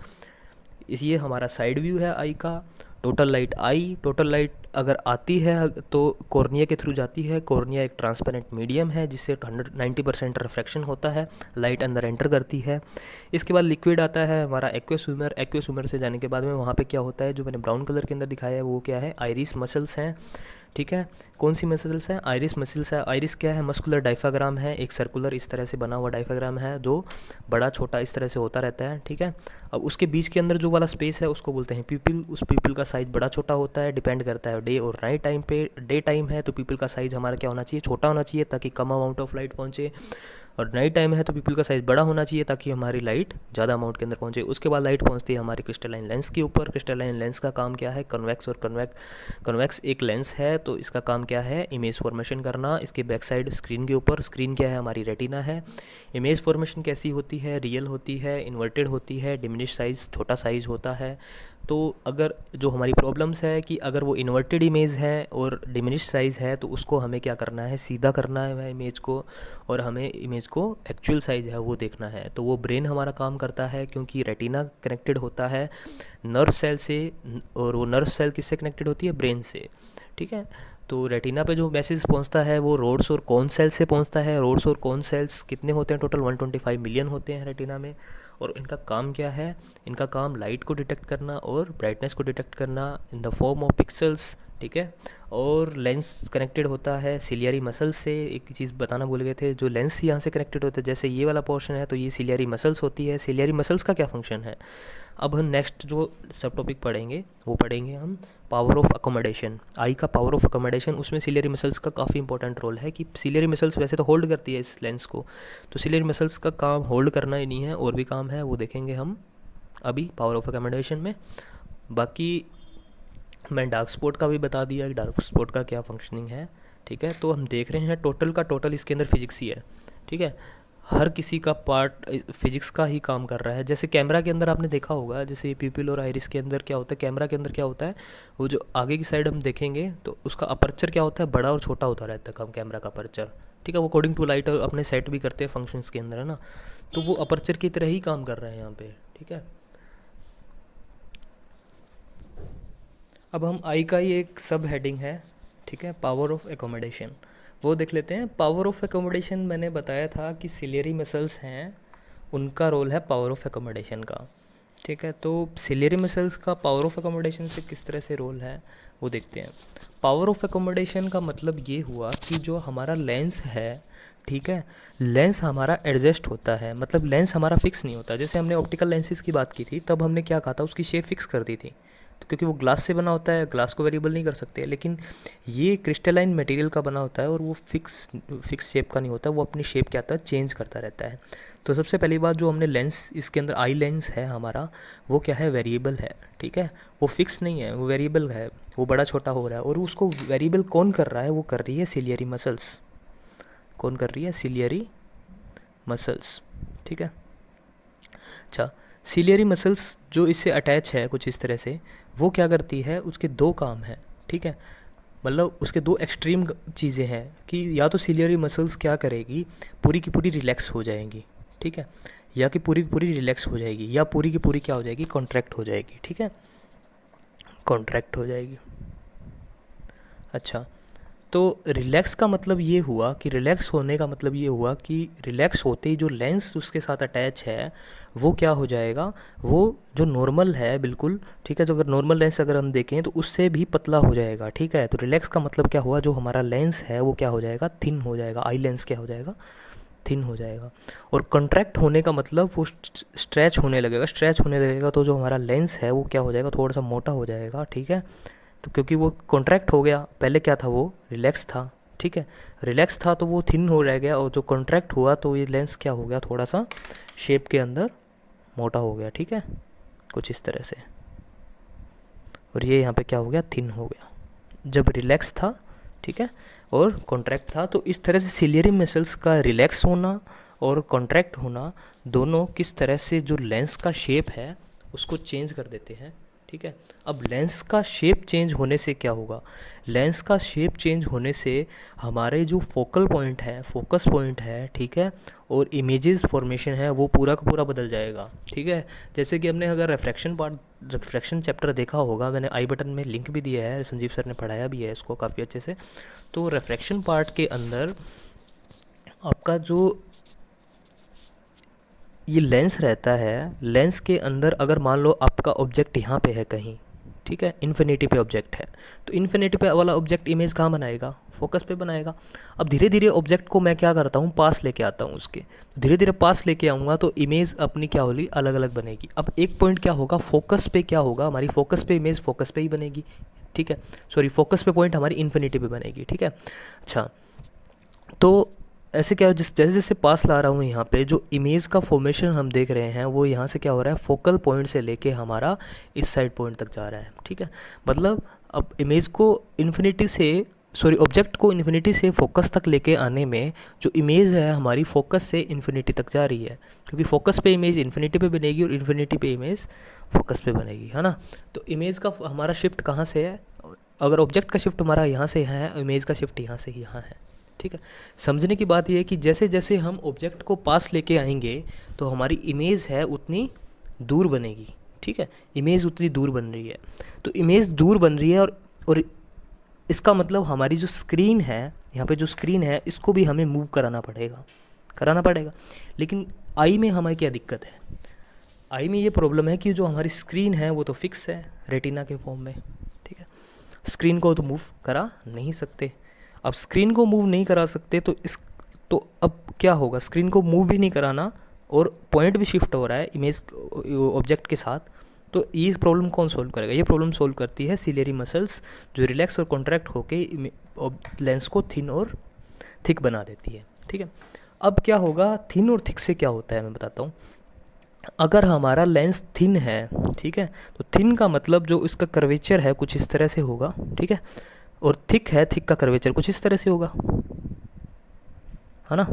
A: ये हमारा साइड व्यू है आई का। टोटल लाइट अगर आती है तो कॉर्निया के थ्रू जाती है। कॉर्निया एक ट्रांसपेरेंट मीडियम है जिससे 90% रिफ्रैक्शन होता है, लाइट अंदर एंटर करती है। इसके बाद लिक्विड आता है हमारा एक्वस ह्यूमर। एक्वस ह्यूमर से जाने के बाद में वहाँ पे क्या होता है, जो मैंने ब्राउन कलर के अंदर दिखाया है वो क्या है, आइरिस मसल्स हैं। ठीक है, कौन सी मसल्स हैं, आइरिस मसल्स है। आइरिस क्या है, मस्कुलर डायफ्राग्राम है, एक सर्कुलर इस तरह से बना हुआ डायफ्राग्राम है जो बड़ा छोटा इस तरह से होता रहता है। ठीक है, अब उसके बीच के अंदर जो वाला स्पेस है उसको बोलते हैं पीपल। उस पीपल का साइज़ बड़ा छोटा होता है, डिपेंड करता है डे और नाइट टाइम पे। डे टाइम है तो पीपल का साइज़ हमारा क्या होना चाहिए, छोटा होना चाहिए ताकि कम अमाउंट ऑफ लाइट पहुँचे, और नाइट टाइम है तो पीपल का साइज़ बड़ा होना चाहिए ताकि हमारी लाइट ज़्यादा अमाउंट के अंदर पहुँचे। उसके बाद लाइट पहुँचती है हमारी क्रिस्टलाइन लेंस के ऊपर। क्रिस्टलाइन लेंस का काम क्या है, कन्वेक्स और कन्वेक्स एक लेंस है तो इसका काम क्या है, इमेज फॉर्मेशन करना। इसके बैक साइड स्क्रीन के ऊपर, स्क्रीन क्या है, हमारी रेटिना है। इमेज फॉर्मेशन कैसी होती है, रियल होती है, इन्वर्टेड होती है, डिमिनिश साइज़, छोटा साइज़ होता है। तो अगर जो हमारी प्रॉब्लम्स है कि अगर वो इन्वर्टेड इमेज है और डिमिनिश साइज़ है तो उसको हमें क्या करना है, सीधा करना है वह इमेज को, और हमें इमेज को एक्चुअल साइज़ है वो देखना है। तो वो ब्रेन हमारा काम करता है क्योंकि रेटिना कनेक्टेड होता है नर्व सेल से, और वो नर्व सेल किससे कनेक्टेड होती है, ब्रेन से। ठीक है, तो रेटिना पे जो मैसेज पहुंचता है वो रोड्स और कोन सेल्स से पहुंचता है। रोड्स और कोन सेल्स कितने होते हैं, टोटल 125 मिलियन होते हैं रेटिना में। और इनका काम क्या है, इनका काम लाइट को डिटेक्ट करना और ब्राइटनेस को डिटेक्ट करना in the form of pixels. ठीक है, और लेंस कनेक्टेड होता है सिलियरी मसल्स से। एक चीज़ बताना भूल गए थे, जो लेंस यहाँ से कनेक्टेड होता है, जैसे ये वाला पोर्शन है तो ये सिलियरी मसल्स होती है। सिलियरी मसल्स का क्या फंक्शन है, अब हम नेक्स्ट जो सब टॉपिक पढ़ेंगे वो पढ़ेंगे हम पावर ऑफ अकोमोडेशन। आई का पावर ऑफ अकोमोडेशन, उसमें सिलियरी मसल्स का काफ़ी इंपॉर्टेंट रोल है कि सिलियरी मसल्स वैसे तो होल्ड करती है इस लेंस को, तो सिलियरी मसल्स का काम होल्ड करना ही नहीं है, और भी काम है, वो देखेंगे हम अभी पावर ऑफ अकोमोडेशन में। बाकी मैं डार्क स्पॉट का भी बता दिया कि डार्क स्पॉट का क्या फंक्शनिंग है। ठीक है, तो हम देख रहे हैं टोटल का टोटल इसके अंदर फिजिक्स ही है। ठीक है, हर किसी का पार्ट फिजिक्स का ही काम कर रहा है। जैसे कैमरा के अंदर आपने देखा होगा, जैसे पीपल और आइरिस के अंदर क्या होता है, कैमरा के अंदर क्या होता है, वो जो आगे की साइड हम देखेंगे तो उसका अपर्चर क्या होता है, बड़ा और छोटा होता रहता है कम कैमरा का अपर्चर। ठीक है, वो अकॉर्डिंग टू लाइट अपने सेट भी करते हैं फंक्शंस के अंदर, है ना, तो वो अपर्चर की तरह ही काम कर रहे हैं यहाँ पे। ठीक है, अब हम आई का ही एक सब हेडिंग है, ठीक है, पावर ऑफ एकोमोडेशन, वो देख लेते हैं। पावर ऑफ एकोमोडेशन मैंने बताया था कि सिलियरी मसल्स हैं, उनका रोल है पावर ऑफ एकोमोडेशन का। ठीक है, तो सिलियरी मसल्स का पावर ऑफ एकोमोडेशन से किस तरह से रोल है वो देखते हैं। पावर ऑफ एकोमोडेशन का मतलब ये हुआ कि जो हमारा लेंस है, ठीक है, लेंस हमारा एडजस्ट होता है, मतलब लेंस हमारा फिक्स नहीं होता। जैसे हमने ऑप्टिकल लेंसेज की बात की थी तब हमने क्या कहा था, उसकी शेप फिक्स कर दी थी, तो क्योंकि वो ग्लास से बना होता है, ग्लास को वेरिएबल नहीं कर सकते। लेकिन ये क्रिस्टलाइन मटेरियल का बना होता है और वो फिक्स शेप का नहीं होता, वो अपनी शेप क्या आता है, चेंज करता रहता है। तो सबसे पहली बात, जो हमने लेंस इसके अंदर आई लेंस है हमारा, वो क्या है, वेरिएबल है। ठीक है, वो फिक्स नहीं है, वो वेरिएबल है, वो बड़ा छोटा हो रहा है। और उसको वेरिएबल कौन कर रहा है, वो कर रही है सिलियरी मसल्स। कौन कर रही है, सिलियरी मसल्स। ठीक है, अच्छा, सिलियरी मसल्स जो इससे अटैच है कुछ इस तरह से, वो क्या करती है, उसके दो काम हैं। ठीक है, मतलब उसके दो एक्सट्रीम चीज़ें हैं कि या तो सिलियरी मसल्स क्या करेगी, पूरी की पूरी रिलैक्स हो जाएंगी। ठीक है, या कि पूरी की पूरी रिलैक्स हो जाएगी, या पूरी की पूरी क्या हो जाएगी, कॉन्ट्रैक्ट हो जाएगी। ठीक है, कॉन्ट्रैक्ट हो जाएगी। अच्छा, तो रिलैक्स का मतलब ये हुआ कि रिलैक्स होने का मतलब ये हुआ कि रिलैक्स होते ही जो लेंस उसके साथ अटैच है वो क्या हो जाएगा, वो जो नॉर्मल है बिल्कुल, ठीक है, जो अगर नॉर्मल लेंस अगर हम देखें तो उससे भी पतला हो जाएगा। ठीक है, तो रिलैक्स का मतलब क्या हुआ, जो हमारा लेंस है वो क्या हो जाएगा, थिन हो जाएगा। आई लेंस क्या हो जाएगा, थिन हो जाएगा। और कॉन्ट्रैक्ट होने का मतलब वो स्ट्रेच होने लगेगा। स्ट्रेच होने लगेगा तो जो हमारा लेंस है वो क्या हो जाएगा, थोड़ा सा मोटा हो जाएगा। ठीक है, तो क्योंकि वो कॉन्ट्रैक्ट हो गया, पहले क्या था, वो रिलैक्स था। ठीक है, रिलैक्स था तो वो थिन हो रह गया, और जो कॉन्ट्रैक्ट हुआ तो ये लेंस क्या हो गया, थोड़ा सा शेप के अंदर मोटा हो गया। ठीक है, कुछ इस तरह से, और ये यहाँ पे क्या हो गया, थिन हो गया जब रिलैक्स था। ठीक है, और कॉन्ट्रैक्ट था। तो इस तरह से सिलियरी मसल्स का रिलैक्स होना और कॉन्ट्रैक्ट होना दोनों किस तरह से जो लेंस का शेप है उसको चेंज कर देते हैं। ठीक ठीक है। अब लेंस का शेप चेंज होने से क्या होगा, लेंस का शेप चेंज होने से हमारे जो फोकल पॉइंट है, फोकस पॉइंट है, ठीक है, और इमेजेस फॉर्मेशन है वो पूरा का पूरा बदल जाएगा, ठीक है। जैसे कि हमने अगर रिफ्रैक्शन चैप्टर देखा होगा, मैंने आई बटन में लिंक भी दिया है, संजीव सर ने पढ़ाया भी है इसको काफ़ी अच्छे से। तो रिफ्रैक्शन पार्ट के अंदर आपका जो ये लेंस रहता है, लेंस के अंदर अगर मान लो आपका ऑब्जेक्ट यहाँ पे है कहीं, ठीक है, इन्फिनिटी पे ऑब्जेक्ट है, तो इन्फिनिटी पे वाला ऑब्जेक्ट इमेज कहाँ बनाएगा, फोकस पे बनाएगा। अब धीरे धीरे ऑब्जेक्ट को मैं क्या करता हूँ, पास लेके आता हूँ उसके, धीरे धीरे पास लेके आऊँगा तो इमेज अपनी क्या होगी, अलग अलग बनेगी। अब एक पॉइंट क्या होगा, फोकस पे क्या होगा, हमारी फोकस पे इमेज फोकस पे ही बनेगी, ठीक है, सॉरी फोकस पे पॉइंट हमारी इन्फिनिटी पे बनेगी, ठीक है। अच्छा, तो ऐसे क्या, जैसे जैसे पास ला रहा हूँ यहाँ पे जो इमेज का फॉर्मेशन हम देख रहे हैं वो यहाँ से क्या हो रहा है, फोकल पॉइंट से लेके हमारा इस साइड पॉइंट तक जा रहा है, ठीक है। मतलब अब इमेज को इन्फिनिटी से, सॉरी ऑब्जेक्ट को इन्फिनिटी से फोकस तक लेके आने में जो इमेज है हमारी फोकस से इन्फिनिटी तक जा रही है, क्योंकि फोकस पे इमेज इन्फिनिटी पे बनेगी और इन्फिनिटी पे इमेज फोकस पे बनेगी, है ना। तो इमेज का हमारा शिफ्ट कहाँ से है, अगर ऑब्जेक्ट का शिफ्ट हमारा यहाँ से है, इमेज का शिफ्ट यहाँ से यहाँ है, ठीक है। समझने की बात यह है कि जैसे जैसे हम ऑब्जेक्ट को पास लेके आएंगे तो हमारी इमेज है उतनी दूर बनेगी, ठीक है, इमेज उतनी दूर बन रही है। तो इमेज दूर बन रही है और इसका मतलब हमारी जो स्क्रीन है, यहाँ पे जो स्क्रीन है इसको भी हमें मूव कराना पड़ेगा। लेकिन आई में हमारी क्या दिक्कत है, आई में ये प्रॉब्लम है कि जो हमारी स्क्रीन है वो तो फिक्स है रेटिना के फॉर्म में, ठीक है, स्क्रीन को तो मूव करा नहीं सकते। अब स्क्रीन को मूव नहीं करा सकते तो अब क्या होगा, स्क्रीन को मूव भी नहीं कराना और पॉइंट भी शिफ्ट हो रहा है इमेज ऑब्जेक्ट के साथ, तो ये प्रॉब्लम कौन सोल्व करेगा, ये प्रॉब्लम सोल्व करती है सिलियरी मसल्स जो रिलैक्स और कॉन्ट्रैक्ट होके लेंस को थिन और थिक बना देती है, ठीक है। अब क्या होगा, थिन और थिक से क्या होता है मैं बताता हूँ। अगर हमारा लेंस थिन है, ठीक है, तो थिन का मतलब जो इसका कर्वेचर है कुछ इस तरह से होगा, ठीक है, और थिक है, थिक का कर्वेचर कुछ इस तरह से होगा, है ना,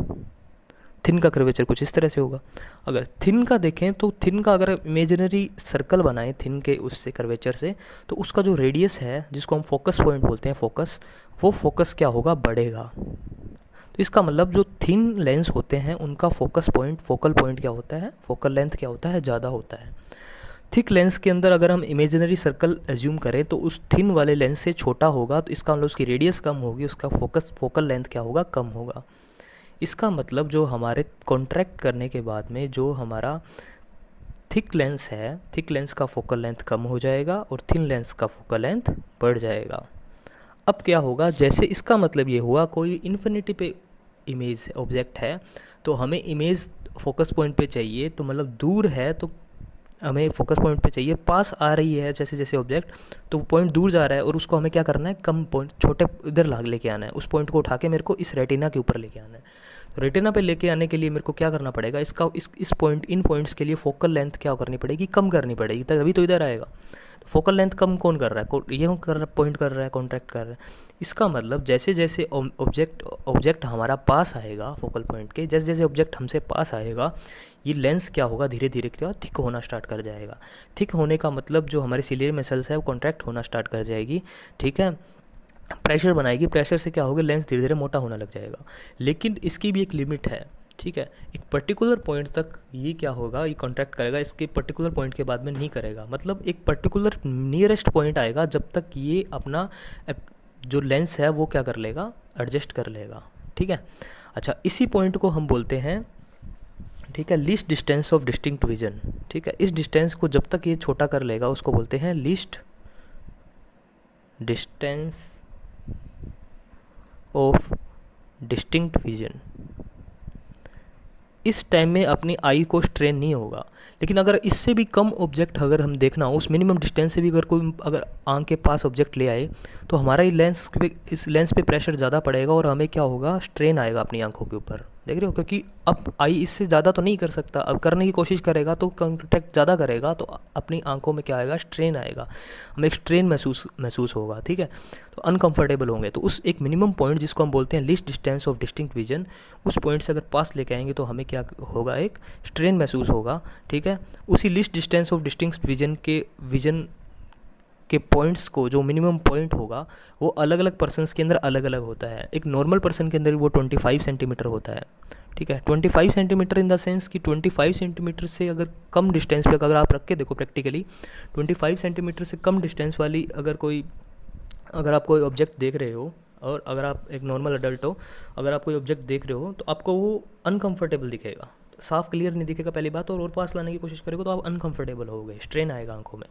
A: थिन का कर्वेचर कुछ इस तरह से होगा। अगर थिन का देखें तो थिन का अगर इमेजिनरी सर्कल बनाएं थिन के उससे कर्वेचर से, तो उसका जो रेडियस है जिसको हम फोकस पॉइंट बोलते हैं, फोकस, वो फोकस क्या होगा, बढ़ेगा। तो इसका मतलब जो थिन लेंस होते हैं उनका फोकस पॉइंट, फोकल पॉइंट क्या होता है, फोकल लेंथ क्या होता है, ज़्यादा होता है। थिक लेंस के अंदर अगर हम इमेजिनरी सर्कल एज्यूम करें तो उस थिन वाले लेंस से छोटा होगा, तो इसका मतलब उसकी रेडियस कम होगी, उसका फोकल लेंथ क्या होगा, कम होगा। इसका मतलब जो हमारे कॉन्ट्रैक्ट करने के बाद में जो हमारा थिक लेंस है, थिक लेंस का फोकल लेंथ कम हो जाएगा और थिन लेंस का फोकल लेंथ बढ़ जाएगा। अब क्या होगा, जैसे इसका मतलब ये हुआ कोई इन्फिनिटी पे इमेज ऑब्जेक्ट है तो हमें इमेज फोकस पॉइंट पे चाहिए, तो मतलब दूर है तो हमें फोकस पॉइंट पे चाहिए, पास आ रही है जैसे जैसे ऑब्जेक्ट तो पॉइंट दूर जा रहा है और उसको हमें क्या करना है, कम पॉइंट छोटे इधर लाग लेके आना है, उस पॉइंट को उठा के मेरे को इस रेटिना के ऊपर लेके आना है। तो रेटिना पे लेके आने के लिए मेरे को क्या करना पड़ेगा, इस पॉइंट, इन पॉइंट्स के लिए फोकल लेंथ क्या करनी पड़ेगी, कम करनी पड़ेगी, तभी तो इधर आएगा। तो फोकल लेंथ कम कौन कर रहा है, ये कर रहा है, पॉइंट कर रहा है, कॉन्ट्रैक्ट कर रहा है। इसका मतलब जैसे जैसे ऑब्जेक्ट हमारा पास आएगा फोकल पॉइंट के, जैसे जैसे ऑब्जेक्ट हमसे पास आएगा ये लेंस क्या होगा, धीरे धीरे क्या थिक होना स्टार्ट कर जाएगा। थिक होने का मतलब जो हमारे सिलियरी मसल्स है वो कॉन्ट्रैक्ट होना स्टार्ट कर जाएगी, ठीक है, प्रेशर बनाएगी, प्रेशर से क्या होगा, लेंस धीरे धीरे मोटा होने लग जाएगा। लेकिन इसकी भी एक लिमिट है, ठीक है, एक पर्टिकुलर पॉइंट तक ये क्या होगा, ये कॉन्ट्रैक्ट करेगा, इसके पर्टिकुलर पॉइंट के बाद में नहीं करेगा। मतलब एक पर्टिकुलर नियरेस्ट पॉइंट आएगा जब तक ये अपना जो लेंस है वो क्या कर लेगा, एडजस्ट कर लेगा, ठीक है। अच्छा, इसी पॉइंट को हम बोलते हैं, ठीक है, least distance of distinct vision, ठीक है। इस डिस्टेंस को जब तक ये छोटा कर लेगा उसको बोलते हैं least distance of distinct vision. इस टाइम में अपनी आई को स्ट्रेन नहीं होगा। लेकिन अगर इससे भी कम ऑब्जेक्ट अगर हम देखना हो, उस मिनिमम डिस्टेंस से भी अगर कोई अगर आंख के पास ऑब्जेक्ट ले आए तो हमारा इस लेंस पे प्रेशर ज़्यादा पड़ेगा और हमें क्या होगा, स्ट्रेन आएगा अपनी आंखों के ऊपर, देख रहे हो, क्योंकि अब आई इससे ज़्यादा तो नहीं कर सकता, अब करने की कोशिश करेगा तो कॉन्टैक्ट ज़्यादा करेगा तो अपनी आंखों में क्या आएगा, स्ट्रेन आएगा, हमें एक स्ट्रेन महसूस होगा, ठीक है, तो अनकंफर्टेबल होंगे। तो उस एक मिनिमम पॉइंट जिसको हम बोलते हैं least distance of distinct vision, उस पॉइंट से अगर पास लेके आएंगे तो हमें क्या होगा, एक स्ट्रेन महसूस होगा, ठीक है। उसी least distance of distinct vision के पॉइंट्स को, जो मिनिमम पॉइंट होगा वो अलग अलग पर्सन्स के अंदर अलग अलग होता है। एक नॉर्मल पर्सन के अंदर वो 25 सेंटीमीटर होता है, ठीक है। 25 सेंटीमीटर इन द सेंस कि 25 सेंटीमीटर से अगर कम डिस्टेंस पे अगर आप रख के देखो प्रैक्टिकली, 25 सेंटीमीटर से कम डिस्टेंस वाली अगर आप कोई ऑब्जेक्ट देख रहे हो, और अगर आप एक नॉर्मल अडल्ट हो, अगर आप कोई ऑब्जेक्ट देख रहे हो तो आपको वो अनकंफर्टेबल दिखेगा, साफ क्लियर नहीं दिखेगा पहली बात, और पास लाने की कोशिश करोगे तो आप अनकंफर्टेबल होगे, स्ट्रेन आएगा आंखों में,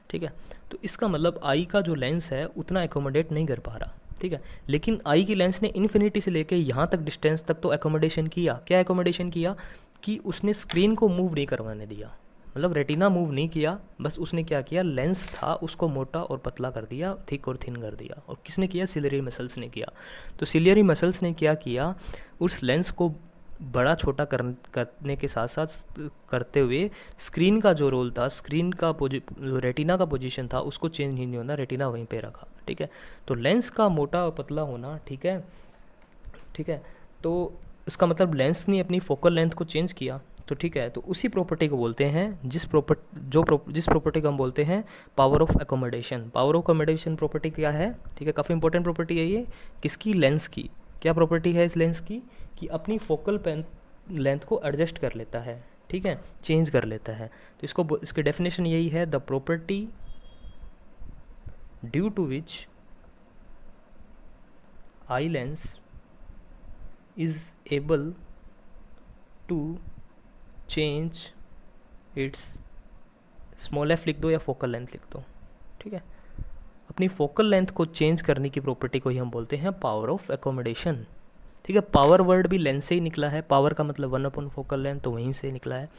A: ठीक है। तो इसका मतलब आई का जो लेंस है उतना एकोमोडेट नहीं कर पा रहा, ठीक है। लेकिन आई की लेंस ने इन्फिनिटी से लेके यहाँ तक डिस्टेंस तक तो एकोमोडेशन किया। क्या एकोमोडेशन किया कि उसने स्क्रीन को मूव नहीं करवाने दिया, मतलब रेटिना मूव नहीं किया, बस उसने क्या किया, लेंस था उसको मोटा और पतला कर दिया, थिक और थिन कर दिया। और किसने किया, सिलियरी मसल्स ने किया। तो सिलियरी मसल्स ने क्या किया, उस लेंस को बड़ा छोटा करने के साथ साथ करते हुए स्क्रीन का जो रोल था, स्क्रीन का जो रेटिना का पोजीशन था उसको चेंज नहीं होना, रेटिना वहीं पे रखा, ठीक है। तो लेंस का मोटा और पतला होना, ठीक है, ठीक है। तो इसका मतलब लेंस ने अपनी फोकल लेंथ को चेंज किया, तो ठीक है। तो उसी प्रॉपर्टी को बोलते हैं जिस प्रॉपर्टी को हम बोलते हैं power of accommodation. Power of accommodation property क्या है, ठीक है, काफ़ी इंपॉर्टेंट प्रॉपर्टी है ये। किसकी, लेंस की। क्या प्रॉपर्टी है इस लेंस की, कि अपनी फोकल लेंथ को एडजस्ट कर लेता है, ठीक है, चेंज कर लेता है। तो इसकी डेफिनेशन यही है, the property due to which eye lens is able to change its, small F लिख दो या फोकल लेंथ लिख दो, ठीक है। अपनी फोकल लेंथ को चेंज करने की प्रॉपर्टी को ही हम बोलते हैं पावर ऑफ एकोमोडेशन, ठीक है। पावर वर्ड भी लेंस से ही निकला है, पावर का मतलब 1/4 फोकल लेंथ, तो वहीं से निकला है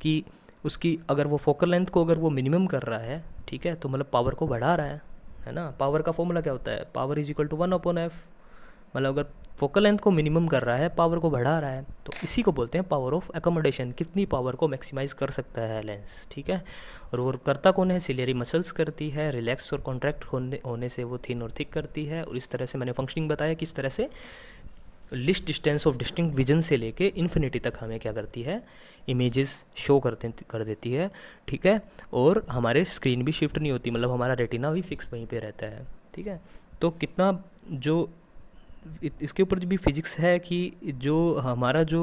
A: कि उसकी अगर वो फोकल लेंथ को अगर वो मिनिमम कर रहा है, ठीक है, तो मतलब पावर को बढ़ा रहा है ना। पावर का फॉर्मूला क्या होता है, power is equal to 1/f, मतलब अगर फोकल लेंथ को मिनिमम कर रहा है, पावर को बढ़ा रहा है, तो इसी को बोलते हैं पावर ऑफ एकोमोडेशन। कितनी पावर को मैक्सिमाइज कर सकता है लेंस, ठीक है। और वो करता कौन है, सिलियरी मसल्स करती है, रिलैक्स और कॉन्ट्रैक्ट होने से वो थिन और थिक करती है। और इस तरह से मैंने फंक्शनिंग बताया किस तरह से list distance of distinct vision से लेके इन्फिनिटी तक हमें क्या करती है, इमेजेस शो कर देती है, ठीक है। और हमारे स्क्रीन भी शिफ्ट नहीं होती, मतलब हमारा रेटिना भी फिक्स वहीं पे रहता है, ठीक है। तो कितना जो इसके ऊपर भी फिजिक्स है कि जो हमारा जो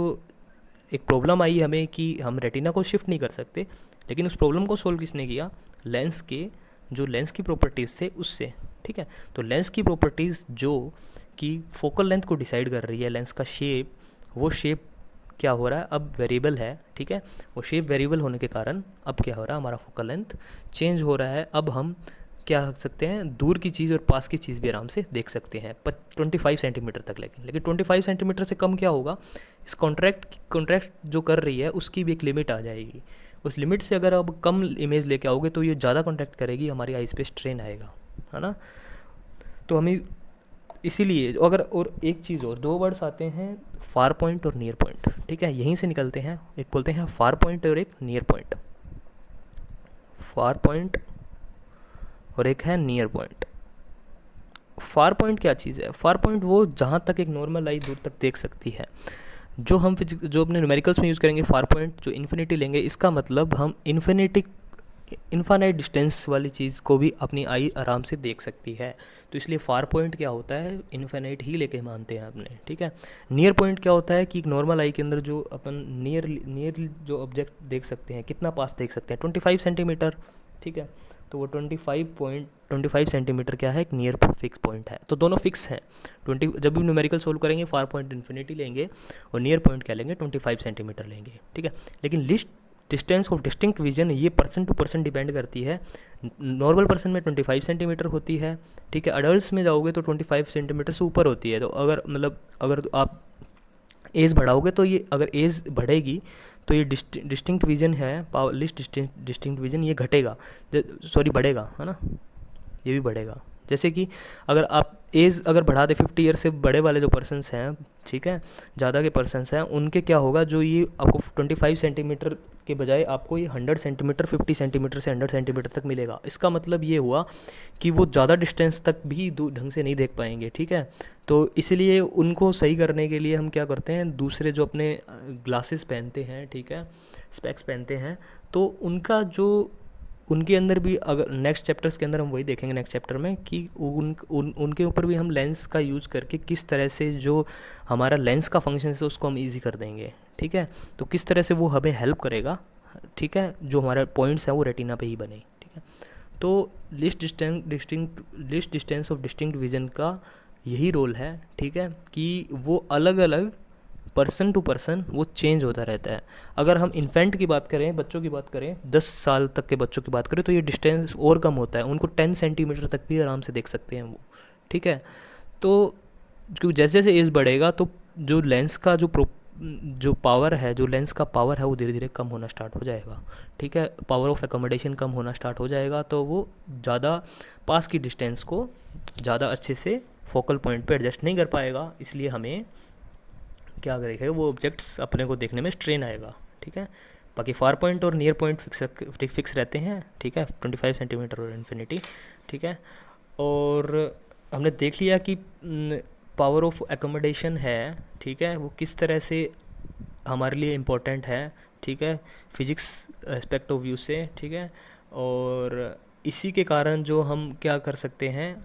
A: एक प्रॉब्लम आई हमें कि हम रेटिना को शिफ्ट नहीं कर सकते, लेकिन उस प्रॉब्लम को सोल्व किसने किया, लेंस की प्रॉपर्टीज़ थे उससे, ठीक है। तो लेंस की प्रॉपर्टीज़ जो कि फोकल लेंथ को डिसाइड कर रही है, लेंस का शेप, वो शेप क्या हो रहा है अब वेरिएबल है, ठीक है। वो शेप वेरिएबल होने के कारण अब क्या हो रहा है, हमारा फोकल लेंथ चेंज हो रहा है। अब हम क्या कर सकते हैं, दूर की चीज़ और पास की चीज़ भी आराम से देख सकते हैं 25 सेंटीमीटर तक, लेकिन 25 सेंटीमीटर से कम क्या होगा, इस कॉन्ट्रैक्ट जो कर रही है उसकी भी एक लिमिट आ जाएगी। उस लिमिट से अगर अब कम इमेज लेके आओगे तो ये ज़्यादा कॉन्ट्रैक्ट करेगी, हमारी आइज पे स्ट्रेन आएगा, है ना। तो हमें इसीलिए अगर, और एक चीज़ और, दो वर्ड्स आते हैं फार पॉइंट और नियर पॉइंट, ठीक है, यहीं से निकलते हैं। एक बोलते हैं फार पॉइंट और एक नियर पॉइंट, फार पॉइंट और एक है नियर पॉइंट। फार पॉइंट क्या चीज़ है, फार पॉइंट वो जहाँ तक एक नॉर्मल आई दूर तक देख सकती है। जो जो अपने न्यूमेरिकल्स में यूज़ करेंगे फार पॉइंट, जो इन्फिनिटी लेंगे, इसका मतलब हम इन्फानाइट डिस्टेंस वाली चीज़ को भी अपनी आई आराम से देख सकती है। तो इसलिए फार पॉइंट क्या होता है, इन्फिनाइट ही लेके मानते हैं अपने, ठीक है। नियर पॉइंट क्या होता है कि एक नॉर्मल आई के अंदर जो अपन नियर जो ऑब्जेक्ट देख सकते हैं, कितना पास देख सकते हैं, 25 सेंटीमीटर, ठीक है। तो वो 25 सेंटीमीटर क्या है, एक नियर फिक्स पॉइंट है। तो दोनों फिक्स हैं। जब भी न्यूमेरिकल सोल्व करेंगे फार पॉइंट इन्फिनिटी लेंगे और नियर पॉइंट क्या लेंगे, 25 सेंटीमीटर लेंगे, ठीक है। लेकिन list distance of distinct vision ये पर्सन टू पर्सन डिपेंड करती है। नॉर्मल पर्सन में 25 सेंटीमीटर होती है, ठीक है। अडल्ट में जाओगे तो 25 सेंटीमीटर से ऊपर होती है। तो अगर आप एज बढ़ाओगे तो ये, अगर एज बढ़ेगी तो ये डिस्टिंक्ट विजन है, लिस्ट डिस्टिंक्ट विजन ये घटेगा, बढ़ेगा, है ना, ये भी बढ़ेगा। जैसे कि अगर आप एज अगर बढ़ा दे 50 ईयर से बड़े वाले जो पर्सन्स हैं, ठीक है, ज़्यादा के पर्सन्स हैं, उनके क्या होगा, जो ये आपको 25 सेंटीमीटर के बजाय आपको ये 100 सेंटीमीटर, 50 सेंटीमीटर से 100 सेंटीमीटर तक मिलेगा। इसका मतलब ये हुआ कि वो ज़्यादा डिस्टेंस तक भी ढंग से नहीं देख पाएंगे, ठीक है। तो इसलिए उनको सही करने के लिए हम क्या करते हैं, दूसरे जो अपने ग्लासेस पहनते हैं, ठीक है, स्पेक्स पहनते हैं, तो उनका जो उनके अंदर भी अगर नेक्स्ट चैप्टर्स के अंदर हम वही देखेंगे नेक्स्ट चैप्टर में कि उनके ऊपर भी हम लेंस का यूज़ करके किस तरह से जो हमारा लेंस का फंक्शन है उसको हम ईजी कर देंगे, ठीक है। तो किस तरह से वो हमें हेल्प करेगा, ठीक है, जो हमारा पॉइंट्स हैं वो रेटिना पे ही बने, ठीक है। तो list distance of distinct vision का यही रोल है, ठीक है, कि वो अलग अलग पर्सन टू पर्सन वो चेंज होता रहता है। अगर हम इन्फेंट की बात करें, बच्चों की बात करें, 10 साल तक के बच्चों की बात करें, तो ये डिस्टेंस और कम होता है, उनको 10 सेंटीमीटर तक भी आराम से देख सकते हैं वो, ठीक है। तो क्योंकि जैसे जैसे एज बढ़ेगा तो जो लेंस का जो पावर है, जो लेंस का पावर है वो धीरे धीरे कम होना स्टार्ट हो जाएगा, ठीक है। पावर ऑफ एकोमोडेशन कम होना स्टार्ट हो जाएगा, तो वो ज़्यादा पास की डिस्टेंस को ज़्यादा अच्छे से फोकल पॉइंट पे एडजस्ट नहीं कर पाएगा, इसलिए हमें क्या देखेगा, वो ऑब्जेक्ट्स अपने को देखने में स्ट्रेन आएगा, ठीक है। बाकी फार पॉइंट और नियर पॉइंट फिक्स रहते हैं, ठीक है, 25 सेंटीमीटर और इन्फिनिटी, ठीक है। और हमने देख लिया कि पावर ऑफ एकोमोडेशन है, ठीक है, वो किस तरह से हमारे लिए इम्पोर्टेंट है, ठीक है, फिजिक्स एस्पेक्ट ऑफ व्यू से, ठीक है। और इसी के कारण जो हम क्या कर सकते हैं,